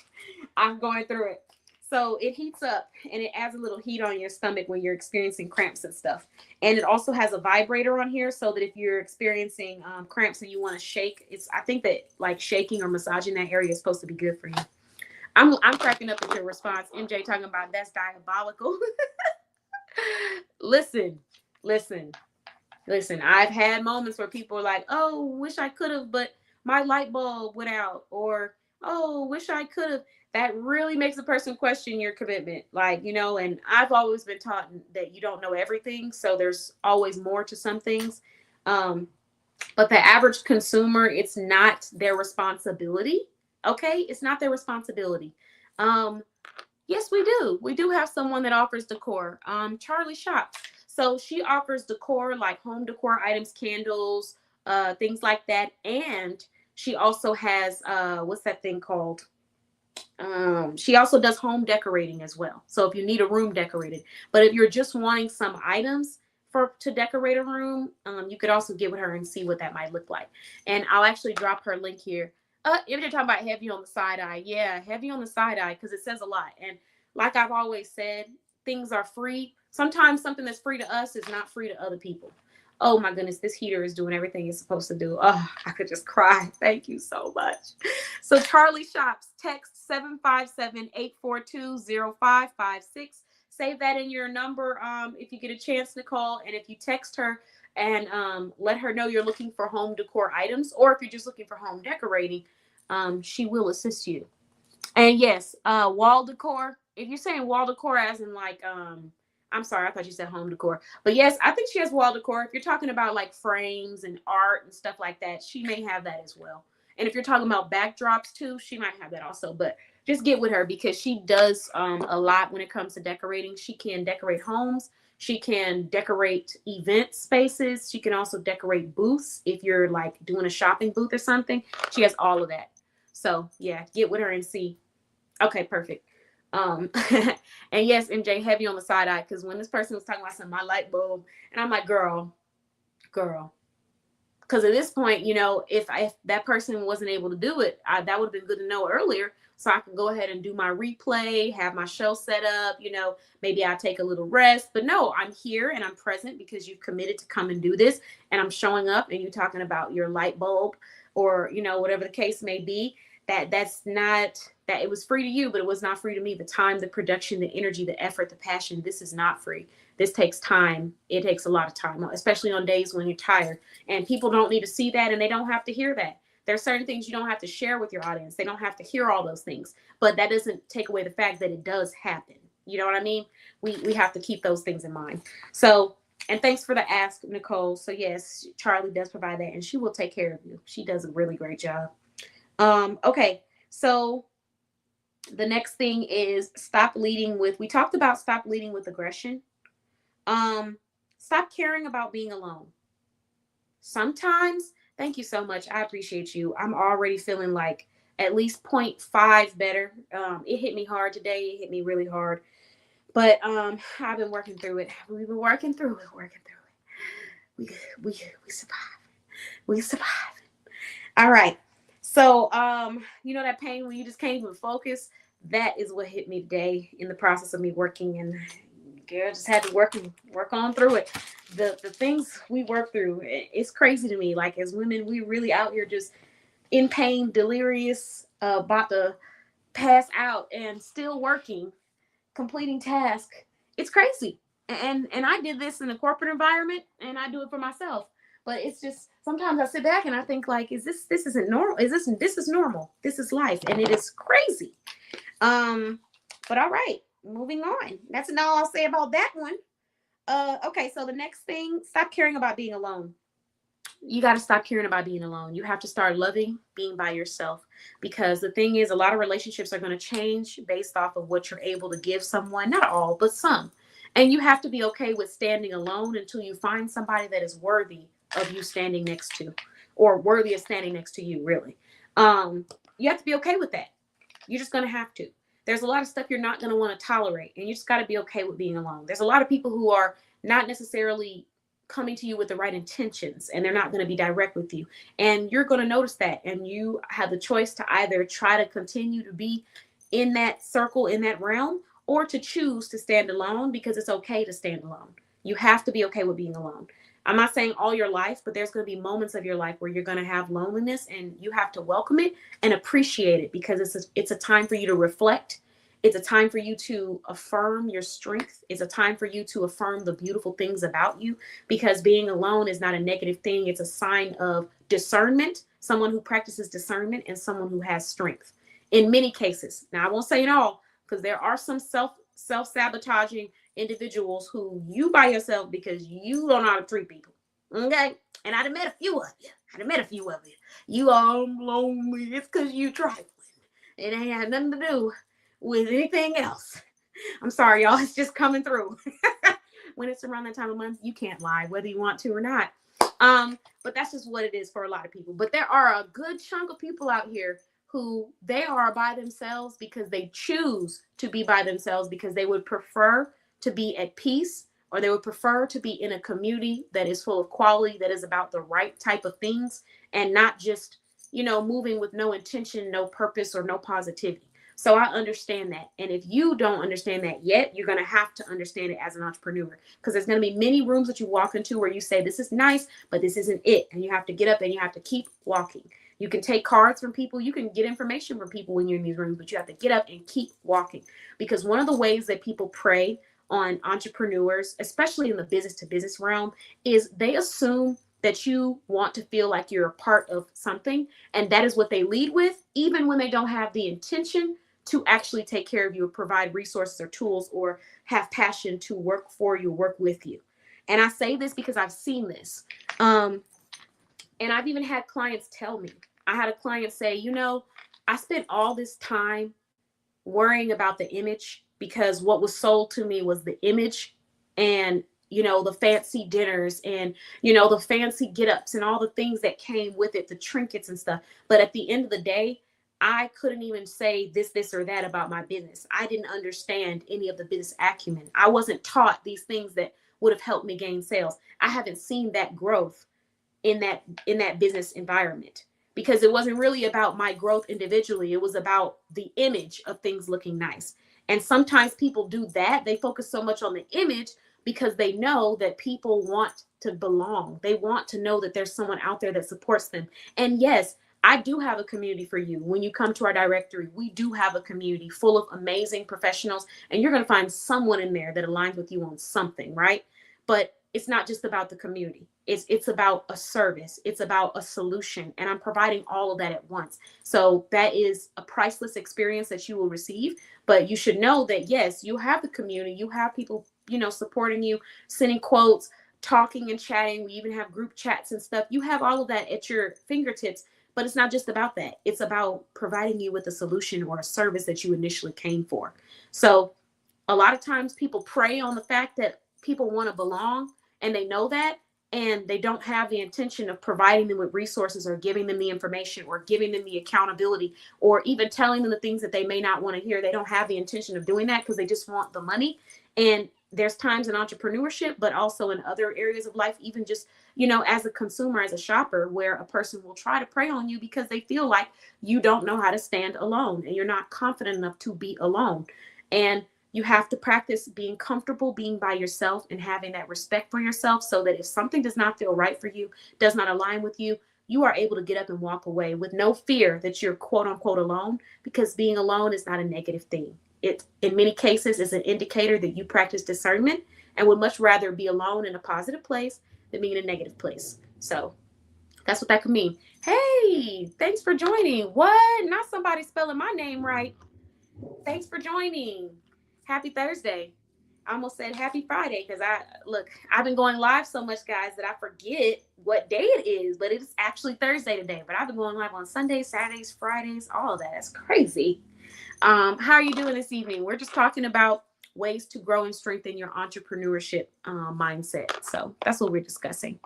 I'm going through it. So it heats up and it adds a little heat on your stomach when you're experiencing cramps and stuff. And it also has a vibrator on here, so that if you're experiencing cramps and you want to shake, I think that like shaking or massaging that area is supposed to be good for you. I'm cracking up at your response, MJ, talking about that's diabolical. Listen. I've had moments where people are like, oh, wish I could have, but my light bulb went out, or oh, wish I could have. That really makes a person question your commitment. And I've always been taught that you don't know everything. So there's always more to some things. But the average consumer, it's not their responsibility. Okay. It's not their responsibility. Yes, we do. We do have someone that offers decor. Charlie Shop. So she offers decor, like home decor items, candles, things like that. And she also has, what's that thing called? She also does home decorating as well. So if you need a room decorated, but if you're just wanting some items to decorate a room, you could also get with her and see what that might look like. And I'll actually drop her link here. If you're talking about heavy on the side eye, yeah, heavy on the side eye, because it says a lot. And like I've always said, things are free. Sometimes something that's free to us is not free to other people. Oh my goodness, this heater is doing everything it's supposed to do. Oh, I could just cry. Thank you so much. So Charlie Shops, text 757-842-0556. Save that in your number if you get a chance, Nicole. And if you text her and let her know you're looking for home decor items, or if you're just looking for home decorating, she will assist you. And yes, wall decor. If you're saying wall decor as in like I'm sorry, I thought you said home decor. But yes, I think she has wall decor. If you're talking about like frames and art and stuff like that, she may have that as well. And if you're talking about backdrops too, she might have that also. But just get with her because she does a lot when it comes to decorating. She can decorate homes. She can decorate event spaces. She can also decorate booths if you're like doing a shopping booth or something. She has all of that. So yeah, get with her and see. Okay, perfect. And yes, MJ, heavy on the side eye, because when this person was talking about some my light bulb, and I'm like, girl, because at this point, you know, if that person wasn't able to do it, that would have been good to know earlier, so I can go ahead and do my replay, have my show set up, you know, maybe I'll take a little rest. But no, I'm here and I'm present because you've committed to come and do this, and I'm showing up, and you're talking about your light bulb, or you know, whatever the case may be. That's not that it was free to you, but it was not free to me. The time, the production, the energy, the effort, the passion. This is not free. This takes time. It takes a lot of time, especially on days when you're tired. And people don't need to see that, and they don't have to hear that. There are certain things you don't have to share with your audience. They don't have to hear all those things. But that doesn't take away the fact that it does happen. You know what I mean? We have to keep those things in mind. So, and thanks for the ask, Nicole. So yes, Charlie does provide that, and she will take care of you. She does a really great job. Okay, so the next thing is we talked about stop leading with aggression. Stop caring about being alone. Sometimes, thank you so much. I appreciate you. I'm already feeling like at least 0.5 better. It hit me hard today. It hit me really hard. But I've been working through it. We've been working through it. We survive. We survive. All right. So, you know that pain when you just can't even focus? That is what hit me today in the process of me working, and girl, just had to work on through it. The things we work through, it's crazy to me. Like as women, we really out here just in pain, delirious, about to pass out, and still working, completing tasks. It's crazy. And I did this in a corporate environment, and I do it for myself. But it's just sometimes I sit back and I think like, this isn't normal? This is normal? This is life, and it is crazy. But all right, moving on. That's all I'll say about that one. Okay, so the next thing, stop caring about being alone. You got to stop caring about being alone. You have to start loving being by yourself, because the thing is, a lot of relationships are going to change based off of what you're able to give someone. Not all, but some. And you have to be okay with standing alone until you find somebody that is worthy of you standing next to, or worthy of standing next to you, really. You have to be okay with that. You're just going to have to. There's a lot of stuff you're not going to want to tolerate, and you just got to be okay with being alone. There's a lot of people who are not necessarily coming to you with the right intentions, and they're not going to be direct with you. And you're going to notice that, and you have the choice to either try to continue to be in that circle, in that realm, or to choose to stand alone, because it's okay to stand alone. You have to be okay with being alone. I'm not saying all your life, but there's going to be moments of your life where you're going to have loneliness, and you have to welcome it and appreciate it, because it's a time for you to reflect. It's a time for you to affirm your strength. It's a time for you to affirm the beautiful things about you, because being alone is not a negative thing. It's a sign of discernment, someone who practices discernment, and someone who has strength in many cases. Now, I won't say it all, because there are some self-sabotaging individuals who you by yourself because you don't know how to treat people. Okay? And I've met a few of you. You are lonely. It's because you trifling. It ain't had nothing to do with anything else. I'm sorry, y'all. It's just coming through. When it's around that time of month, you can't lie, whether you want to or not. But that's just what it is for a lot of people. But there are a good chunk of people out here who they are by themselves because they choose to be by themselves because they would prefer to be at peace, or they would prefer to be in a community that is full of quality, that is about the right type of things, and not just, moving with no intention, no purpose, or no positivity. So I understand that. And if you don't understand that yet, you're going to have to understand it as an entrepreneur, because there's going to be many rooms that you walk into where you say, this is nice, but this isn't it. And you have to get up and you have to keep walking. You can take cards from people. You can get information from people when you're in these rooms, but you have to get up and keep walking. Because one of the ways that people prey on entrepreneurs, especially in the business to business realm, is they assume that you want to feel like you're a part of something. And that is what they lead with, even when they don't have the intention to actually take care of you or provide resources or tools or have passion to work for you, work with you. And I say this because I've seen this. And I've even had clients tell me, I had a client say, I spent all this time worrying about the image because what was sold to me was the image and, the fancy dinners and, the fancy get-ups and all the things that came with it, the trinkets and stuff. But at the end of the day, I couldn't even say this, or that about my business. I didn't understand any of the business acumen. I wasn't taught these things that would have helped me gain sales. I haven't seen that growth in that business environment, because it wasn't really about my growth individually. It was about the image of things looking nice. And sometimes people do that. They focus so much on the image because they know that people want to belong. They want to know that there's someone out there that supports them. And yes, I do have a community for you. When you come to our directory, we do have a community full of amazing professionals, and you're going to find someone in there that aligns with you on something, right? But it's not just about the community. It's about a service. It's about a solution. And I'm providing all of that at once. So that is a priceless experience that you will receive. But you should know that, yes, you have the community. You have people, supporting you, sending quotes, talking and chatting. We even have group chats and stuff. You have all of that at your fingertips. But it's not just about that. It's about providing you with a solution or a service that you initially came for. So a lot of times people prey on the fact that people want to belong, and they know that, and they don't have the intention of providing them with resources or giving them the information or giving them the accountability or even telling them the things that they may not want to hear. They don't have the intention of doing that because they just want the money. And there's times in entrepreneurship, but also in other areas of life, even just, as a consumer, as a shopper, where a person will try to prey on you because they feel like you don't know how to stand alone and you're not confident enough to be alone. And you have to practice being comfortable being by yourself and having that respect for yourself, so that if something does not feel right for you, does not align with you, you are able to get up and walk away with no fear that you're quote unquote alone, because being alone is not a negative thing. It, in many cases, is an indicator that you practice discernment and would much rather be alone in a positive place than being in a negative place. So that's what that could mean. Hey, thanks for joining. What? Not somebody spelling my name right. Thanks for joining. Happy Thursday. I almost said happy Friday because I've been going live so much, guys, that I forget what day it is, but it's actually Thursday today. But I've been going live on Sundays, Saturdays, Fridays, all of that. That's crazy. How are you doing this evening? We're just talking about ways to grow and strengthen your entrepreneurship mindset. So that's what we're discussing.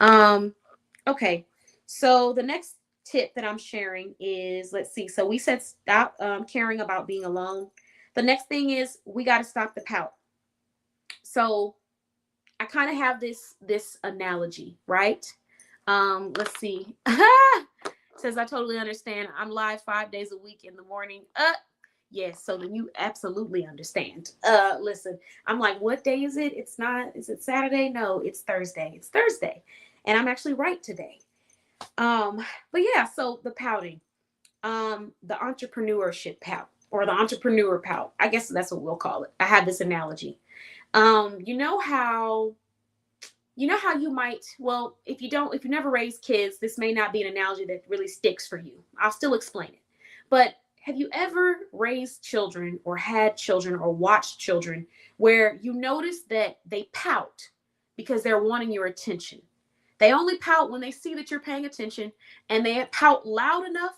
Okay. So the next tip that I'm sharing is, let's see. So we said stop caring about being alone. The next thing is we got to stop the pout. So I kind of have this analogy, right? Let's see. Says I totally understand. I'm live 5 days a week in the morning. Yes. So then you absolutely understand. Listen, I'm like, what day is it? It's not. Is it Saturday? No, it's Thursday. It's Thursday, and I'm actually right today. But yeah. So the pouting, the entrepreneurship pout, or the entrepreneur pout. I guess that's what we'll call it. I have this analogy. You know how you might, well, if you never raised kids, this may not be an analogy that really sticks for you. I'll still explain it. But have you ever raised children or had children or watched children where you notice that they pout because they're wanting your attention? They only pout when they see that you're paying attention, and they pout loud enough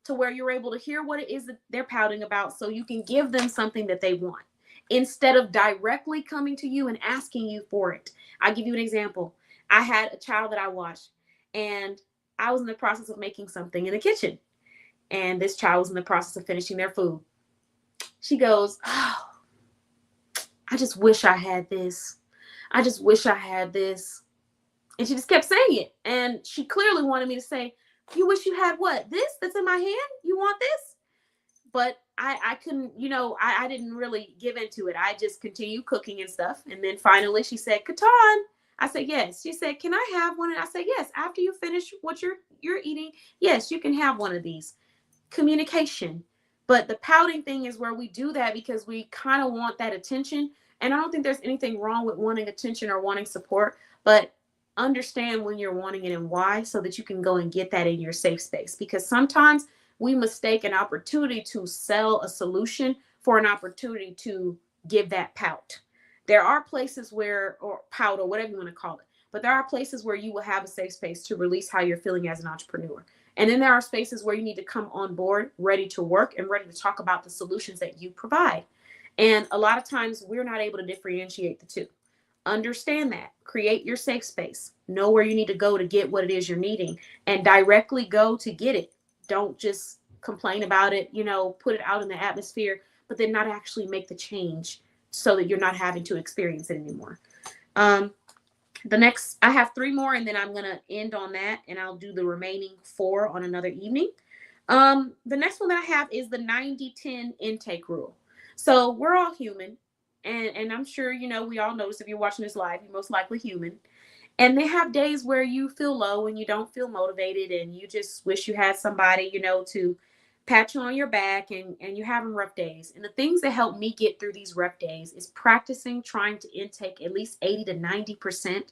to where you're able to hear what it is that they're pouting about, so you can give them something that they want instead of directly coming to you and asking you for it. I'll give you an example. I had a child that I watched, and I was in the process of making something in the kitchen. and this child was in the process of finishing their food. She goes, "Oh, I just wish I had this. I just wish I had this." And she just kept saying it. And she clearly wanted me to say, "You wish you had what? This that's in my hand? You want this?" But I couldn't, I didn't really give into it. I just continued cooking and stuff. And then finally she said, "Katan." I said, "Yes." She said, "Can I have one?" And I said, "Yes. After you finish what you're eating, yes, you can have one of these." Communication. But the pouting thing is where we do that because we kind of want that attention. And I don't think there's anything wrong with wanting attention or wanting support, but understand when you're wanting it and why, so that you can go and get that in your safe space. Because sometimes we mistake an opportunity to sell a solution for an opportunity to give that pout. There are places where, or pout, or whatever you want to call it, but there are places where you will have a safe space to release how you're feeling as an entrepreneur. And then there are spaces where you need to come on board, ready to work and ready to talk about the solutions that you provide. And a lot of times we're not able to differentiate the two. Understand that. Create your safe space. Know where you need to go to get what it is you're needing and directly go to get it. Don't just complain about it, put it out in the atmosphere, but then not actually make the change so that you're not having to experience it anymore. Um, I have three more, and then I'm going to end on that, and I'll do the remaining four on another evening. The next one that I have is the 90-10 intake rule. So we're all human, and I'm sure, we all notice if you're watching this live, you're most likely human. And they have days where you feel low and you don't feel motivated, and you just wish you had somebody, to pat you on your back, and you're having rough days. And the things that help me get through these rough days is practicing trying to intake at least 80 to 90%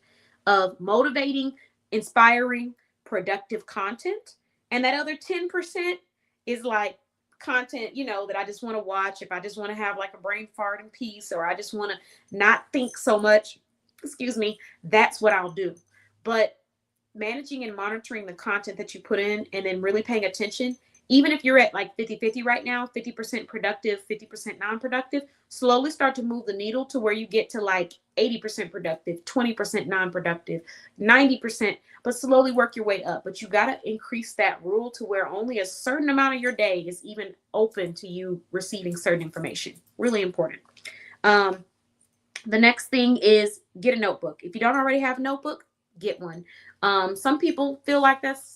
of motivating, inspiring, productive content. And that other 10% is like content, that I just want to watch. If I just want to have like a brain fart in peace, or I just want to not think so much, excuse me, that's what I'll do. But managing and monitoring the content that you put in, and then really paying attention, even if you're at like 50-50 right now, 50% productive, 50% non-productive, slowly start to move the needle to where you get to like 80% productive, 20% non-productive, 90%, but slowly work your way up. But you got to increase that rule to where only a certain amount of your day is even open to you receiving certain information. Really important. The next thing is get a notebook. If you don't already have a notebook, get one. Some people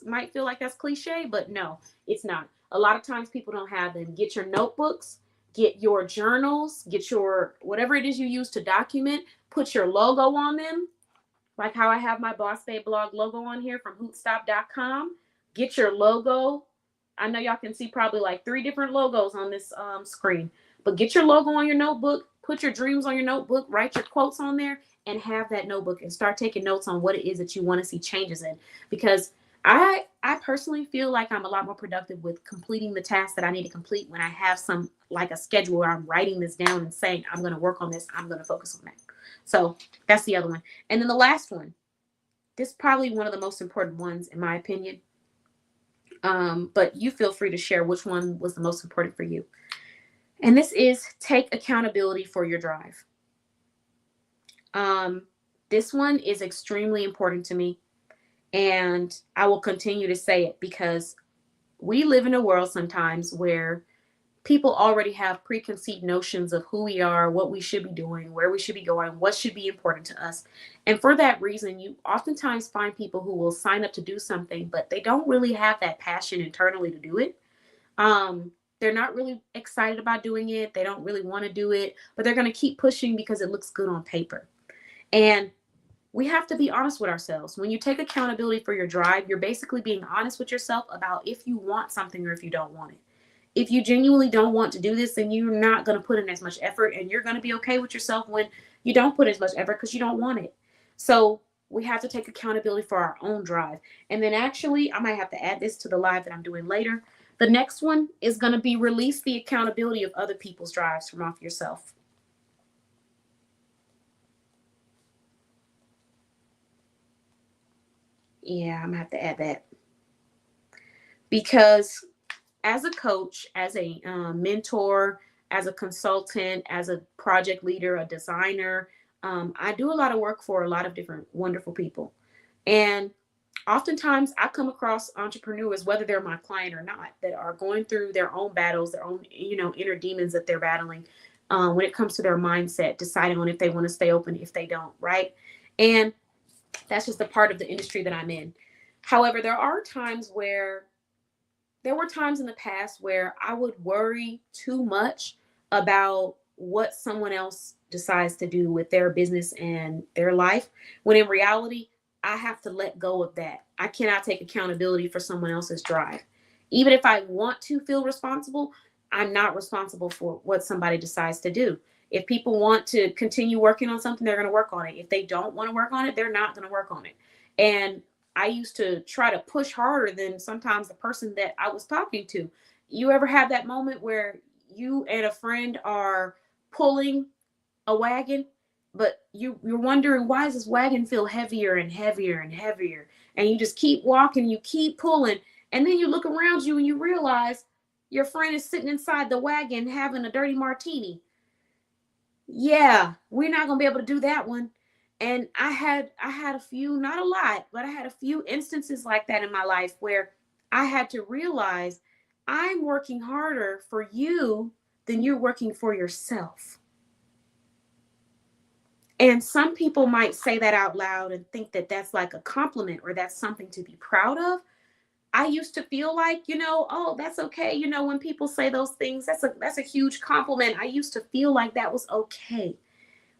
might feel like that's cliche, but no, it's not. A lot of times people don't have them. Get your notebooks, get your journals, get your whatever it is you use to document, put your logo on them, like how I have my Boss Babe blog logo on here from hootstop.com. Get your logo. I know y'all can see probably like 3 different logos on this screen, but get your logo on your notebook, put your dreams on your notebook, write your quotes on there, and have that notebook and start taking notes on what it is that you want to see changes in. Because I personally feel like I'm a lot more productive with completing the tasks that I need to complete when I have some like a schedule where I'm writing this down and saying, I'm going to work on this, I'm going to focus on that. So that's the other one. And then the last one, this is probably one of the most important ones in my opinion. But you feel free to share which one was the most important for you. And this is take accountability for your drive. This one is extremely important to me, and I will continue to say it because we live in a world sometimes where people already have preconceived notions of who we are, what we should be doing, where we should be going, what should be important to us. And for that reason, you oftentimes find people who will sign up to do something, but they don't really have that passion internally to do it. They're not really excited about doing it. They don't really want to do it, but they're going to keep pushing because it looks good on paper. And we have to be honest with ourselves. When you take accountability for your drive, you're basically being honest with yourself about if you want something or if you don't want it. If you genuinely don't want to do this, then you're not going to put in as much effort, and you're going to be okay with yourself when you don't put as much effort because you don't want it. So we have to take accountability for our own drive. And then actually, I might have to add this to the live that I'm doing later. The next one is going to be release the accountability of other people's drives from off yourself. Yeah, I'm going to have to add that. Because as a coach, as a mentor, as a consultant, as a project leader, a designer, I do a lot of work for a lot of different wonderful people. And oftentimes I come across entrepreneurs, whether they're my client or not, that are going through their own battles, their own, inner demons that they're battling when it comes to their mindset, deciding on if they want to stay open, if they don't, right? And that's just a part of the industry that I'm in. However, there were times in the past where I would worry too much about what someone else decides to do with their business and their life, when in reality, I have to let go of that. I cannot take accountability for someone else's drive. Even if I want to feel responsible, I'm not responsible for what somebody decides to do. If people want to continue working on something, they're going to work on it. If they don't want to work on it, they're not going to work on it. And I used to try to push harder than sometimes the person that I was talking to. You ever have that moment where you and a friend are pulling a wagon, but you're wondering, why does this wagon feel heavier and heavier and heavier? And you just keep walking, you keep pulling, and then you look around you and you realize your friend is sitting inside the wagon having a dirty martini. Yeah, we're not gonna be able to do that one. And I had a few, not a lot, but I had a few instances like that in my life where I had to realize I'm working harder for you than you're working for yourself. And some people might say that out loud and think that that's like a compliment or that's something to be proud of. I used to feel like, oh, that's okay. When people say those things, that's a huge compliment. I used to feel like that was okay.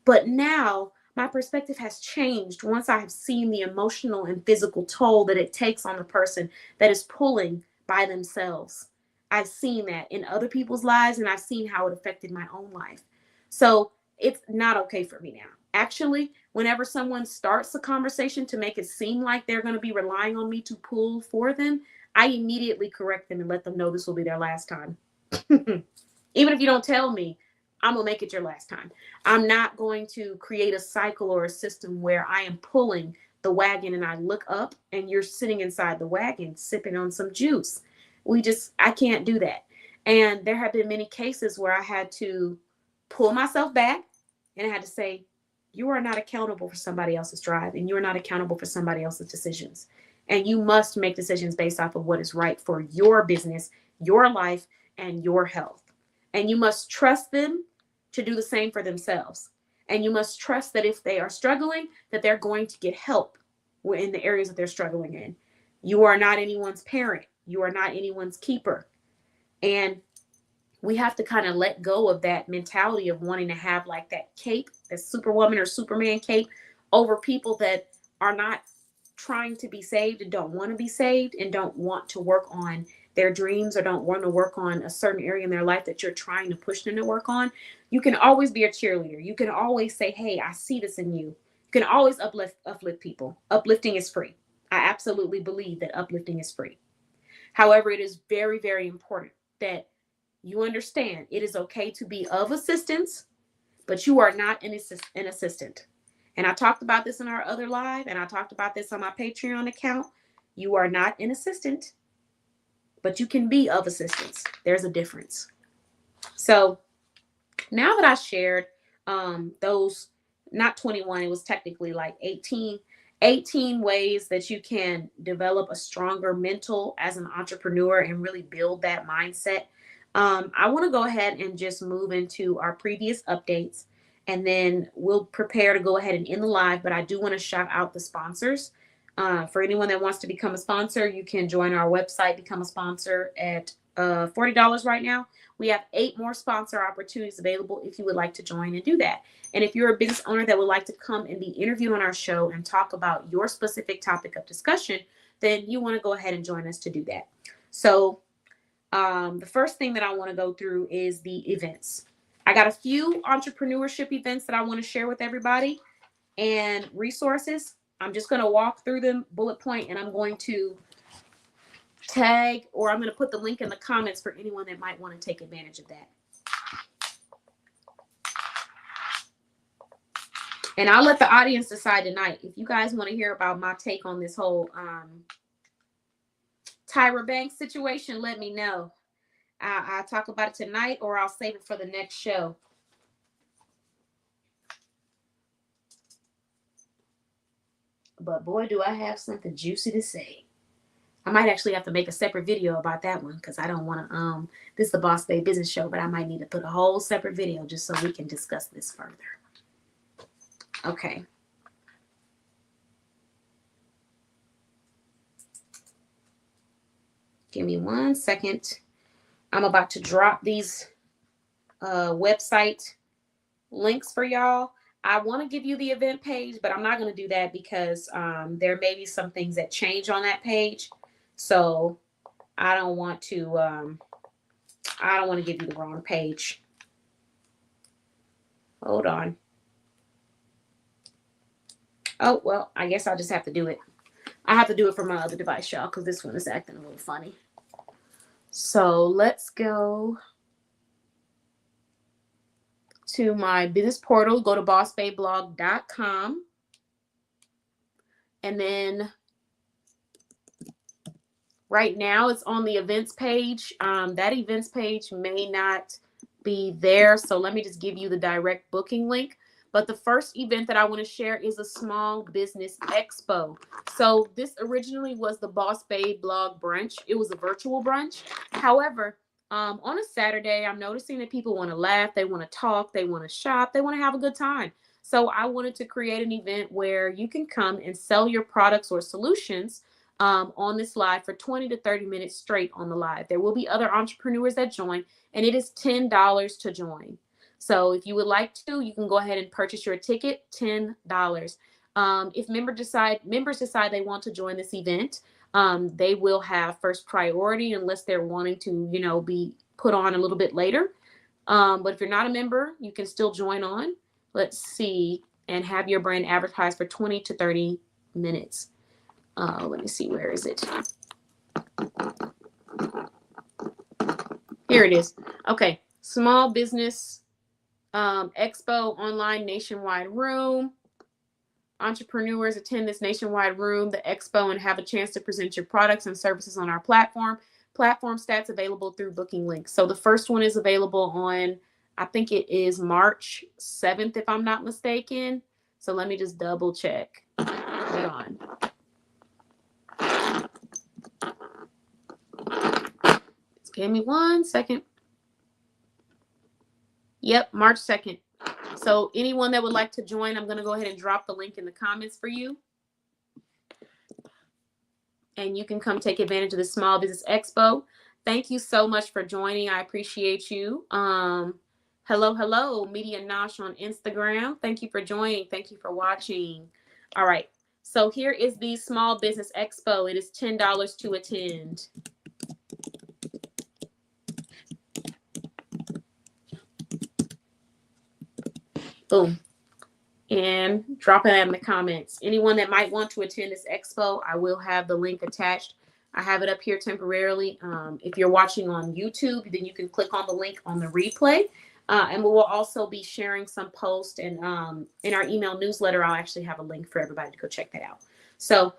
But now my perspective has changed once I have seen the emotional and physical toll that it takes on the person that is pulling by themselves. I've seen that in other people's lives and I've seen how it affected my own life. So it's not okay for me now. Actually, whenever someone starts a conversation to make it seem like they're going to be relying on me to pull for them, I immediately correct them and let them know this will be their last time. Even if you don't tell me, I'm going to make it your last time. I'm not going to create a cycle or a system where I am pulling the wagon and I look up and you're sitting inside the wagon sipping on some juice. I can't do that. And there have been many cases where I had to pull myself back and I had to say, you are not accountable for somebody else's drive and you are not accountable for somebody else's decisions. And you must make decisions based off of what is right for your business, your life, and your health. And you must trust them to do the same for themselves. And you must trust that if they are struggling, that they're going to get help in the areas that they're struggling in. You are not anyone's parent. You are not anyone's keeper. And we have to kind of let go of that mentality of wanting to have like that cape, that Superwoman or Superman cape over people that are not trying to be saved and don't want to be saved and don't want to work on their dreams or don't want to work on a certain area in their life that you're trying to push them to work on. You can always be a cheerleader. You can always say, hey, I see this in you. You can always uplift people. Uplifting is free. I absolutely believe that uplifting is free. However, it is very, very important that you understand it is okay to be of assistance, but you are not an assistant. And I talked about this in our other live, and I talked about this on my Patreon account. You are not an assistant, but you can be of assistance. There's a difference. So now that I shared those, not 21, it was technically like 18 ways that you can develop a stronger mental as an entrepreneur and really build that mindset. I want to go ahead and just move into our previous updates and then we'll prepare to go ahead and end the live. But I do want to shout out the sponsors. For anyone that wants to become a sponsor, you can join our website, become a sponsor at $40 right now. We have 8 more sponsor opportunities available if you would like to join and do that. And if you're a business owner that would like to come and be interviewed on our show and talk about your specific topic of discussion, then you want to go ahead and join us to do that. So the first thing that I want to go through is the events. I got a few entrepreneurship events that I want to share with everybody and resources. I'm just going to walk through them bullet point and I'm going to tag or I'm going to put the link in the comments for anyone that might want to take advantage of that. And I'll let the audience decide tonight. If you guys want to hear about my take on this whole Tyra Banks situation, let me know. I'll talk about it tonight or I'll save it for the next show. But boy, do I have something juicy to say. I might actually have to make a separate video about that one because I don't want to, this is the Boss Babe Business Show, but I might need to put a whole separate video just so we can discuss this further. Okay. Give me 1 second. I'm about to drop these website links for y'all. I want to give you the event page, but I'm not going to do that because there may be some things that change on that page. So I don't want to give you the wrong page. Hold on. Oh, well, I guess I'll just have to do it. I have to do it from my other device, y'all, because this one is acting a little funny. So let's go to my business portal. Go to bossbabeblog.com. And then right now it's on the events page. That events page may not be there. So let me just give you the direct booking link. But the first event that I want to share is a small business expo. So this originally was the Boss Babe Blog Brunch. It was a virtual brunch. However, on a Saturday, I'm noticing that people want to laugh, they want to talk, they want to shop, they want to have a good time. So I wanted to create an event where you can come and sell your products or solutions on this live for 20 to 30 minutes straight on the live. There will be other entrepreneurs that join, and it is $10 to join. So if you would like to, you can go ahead and purchase your ticket, $10. If members decide they want to join this event, they will have first priority unless they're wanting to, be put on a little bit later. But if you're not a member, you can still join on. Let's see, and have your brand advertised for 20 to 30 minutes. Let me see, where is it? Here it is. Okay, small business expo online nationwide room. Entrepreneurs attend this nationwide room, the expo, and have a chance to present your products and services on our platform. Platform stats available through booking links. So the first one is available on, I think it is March 7th, if I'm not mistaken. So let me just double check. Hold on. Just give me 1 second. Yep, March 2nd. So anyone that would like to join, I'm going to go ahead and drop the link in the comments for you. And you can come take advantage of the Small Business Expo. Thank you so much for joining. I appreciate you. Hello, Media Nosh on Instagram. Thank you for joining. Thank you for watching. All right. So here is the Small Business Expo. It is $10 to attend. Boom. And drop it in the comments. Anyone that might want to attend this expo, I will have the link attached. I have it up here temporarily. If you're watching on YouTube, then you can click on the link on the replay. And we will also be sharing some posts, and in our email newsletter, I'll actually have a link for everybody to go check that out. So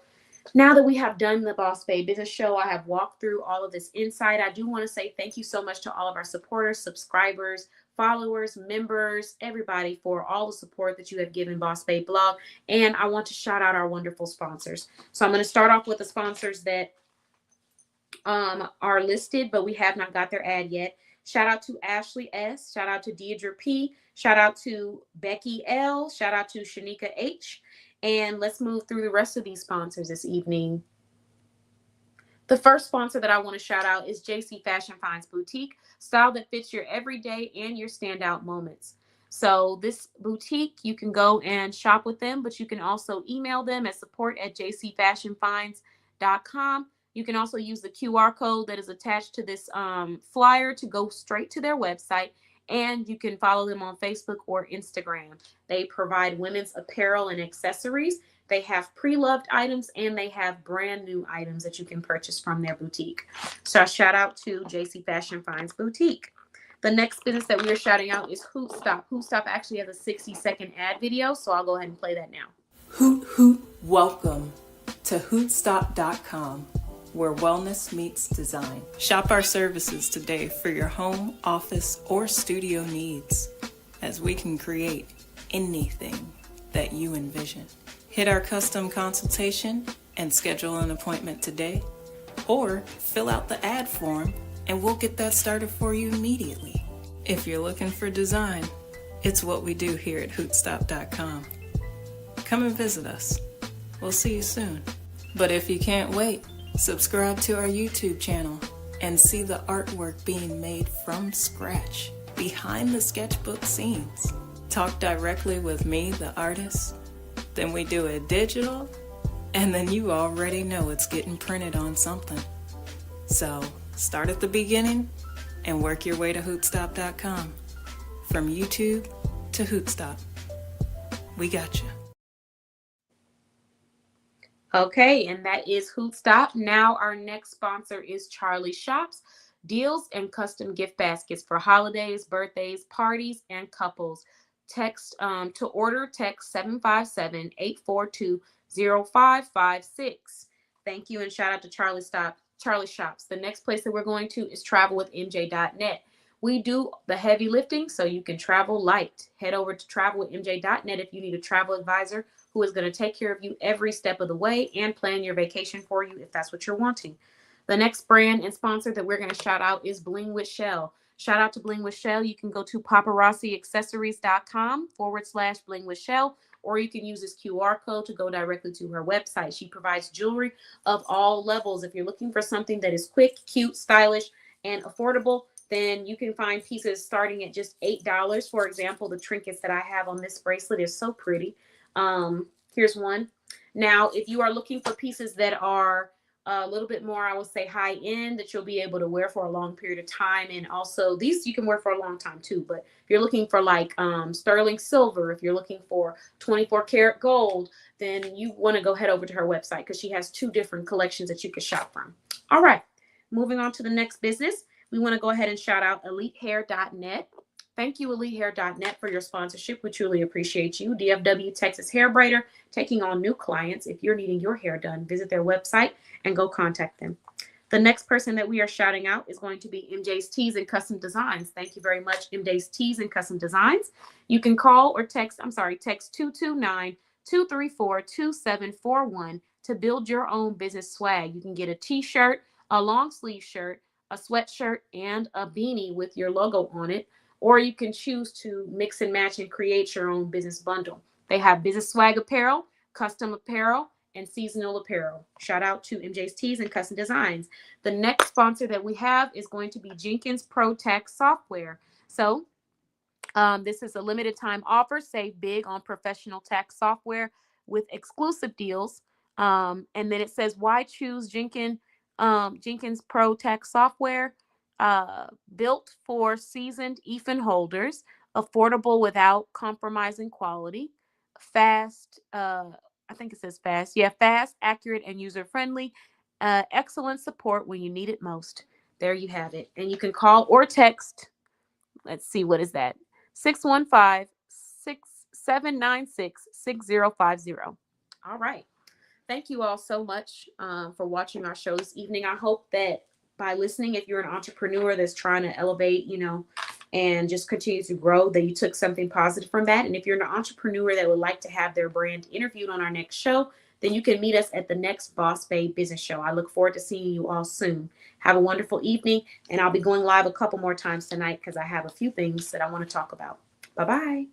now that we have done the Boss Babe Business Show, I have walked through all of this insight. I do want to say thank you so much to all of our supporters, subscribers, followers, members, everybody for all the support that you have given Boss Babe Blog. And I want to shout out our wonderful sponsors. So I'm going to start off with the sponsors that are listed, but we have not got their ad yet. Shout out to Ashley S. Shout out to Deidre P. Shout out to Becky L. Shout out to Shanika H. And let's move through the rest of these sponsors this evening. The first sponsor that I want to shout out is JC Fashion Finds Boutique, style that fits your everyday and your standout moments. So this boutique, you can go and shop with them, but you can also email them at support@jcfashionfinds.com. You can also use the QR code that is attached to this flyer to go straight to their website. And you can follow them on Facebook or Instagram. They provide women's apparel and accessories. They have pre-loved items, and they have brand new items that you can purchase from their boutique. So I shout out to JC Fashion Finds Boutique. The next business that we are shouting out is Hootstop. Hootstop actually has a 60-second ad video, so I'll go ahead and play that now. Hoot, welcome to Hootstop.com, where wellness meets design. Shop our services today for your home, office, or studio needs, as we can create anything that you envision. Hit our custom consultation and schedule an appointment today, or fill out the ad form and we'll get that started for you immediately. If you're looking for design, it's what we do here at Hootstop.com. Come and visit us. We'll see you soon. But if you can't wait, subscribe to our YouTube channel and see the artwork being made from scratch, behind the sketchbook scenes. Talk directly with me, the artist, then we do it digital, and then you already know it's getting printed on something. So start at the beginning and work your way to Hootstop.com. From YouTube to Hootstop. We got you. Okay, and that is Hootstop. Now our next sponsor is Charlie Shops. Deals and custom gift baskets for holidays, birthdays, parties, and couples. Text to order, text 757-842-0556. Thank you, and shout out to Charlie Shops. The next place that we're going to is travelwithmj.net. We do the heavy lifting so you can travel light. Head over to travelwithmj.net if you need a travel advisor who is going to take care of you every step of the way and plan your vacation for you if that's what you're wanting. The next brand and sponsor that we're going to shout out is Bling with Shell. Shout out to Bling with Shell. You can go to paparazziaccessories.com/Bling with Shell, or you can use this QR code to go directly to her website. She provides jewelry of all levels. If you're looking for something that is quick, cute, stylish, and affordable, then you can find pieces starting at just $8. For example, the trinkets that I have on this bracelet is so pretty. Here's one. Now, if you are looking for pieces that are a little bit more, I would say, high end, that you'll be able to wear for a long period of time. And also these you can wear for a long time too. But if you're looking for like sterling silver, if you're looking for 24 karat gold, then you want to go head over to her website because she has 2 different collections that you can shop from. All right, moving on to the next business. We want to go ahead and shout out EliteHair.net. Thank you, EliteHair.net, for your sponsorship. We truly appreciate you. DFW Texas Hair Braider, taking on new clients. If you're needing your hair done, visit their website and go contact them. The next person that we are shouting out is going to be MJ's Tees and Custom Designs. Thank you very much, MJ's Tees and Custom Designs. You can call or text 229-234-2741 to build your own business swag. You can get a t-shirt, a long sleeve shirt, a sweatshirt, and a beanie with your logo on it. Or you can choose to mix and match and create your own business bundle. They have business swag apparel, custom apparel, and seasonal apparel. Shout out to MJ's Tees and Custom Designs. The next sponsor that we have is going to be Jenkins Pro Tax Software. So this is a limited time offer. Save big on professional tax software with exclusive deals. And then it says, why choose Jenkins Pro Tax Software? Built for seasoned EFIN holders, affordable without compromising quality, fast, I think it says fast. Yeah, fast, accurate, and user-friendly. Excellent support when you need it most. There you have it. And you can call or text. Let's see, what is that? 615-796-6050. All right. Thank you all so much for watching our show this evening. I hope that by listening, if you're an entrepreneur that's trying to elevate, and just continue to grow, that you took something positive from that. And if you're an entrepreneur that would like to have their brand interviewed on our next show, then you can meet us at the next Boss Babe Business Show. I look forward to seeing you all soon. Have a wonderful evening. And I'll be going live a couple more times tonight because I have a few things that I want to talk about. Bye-bye.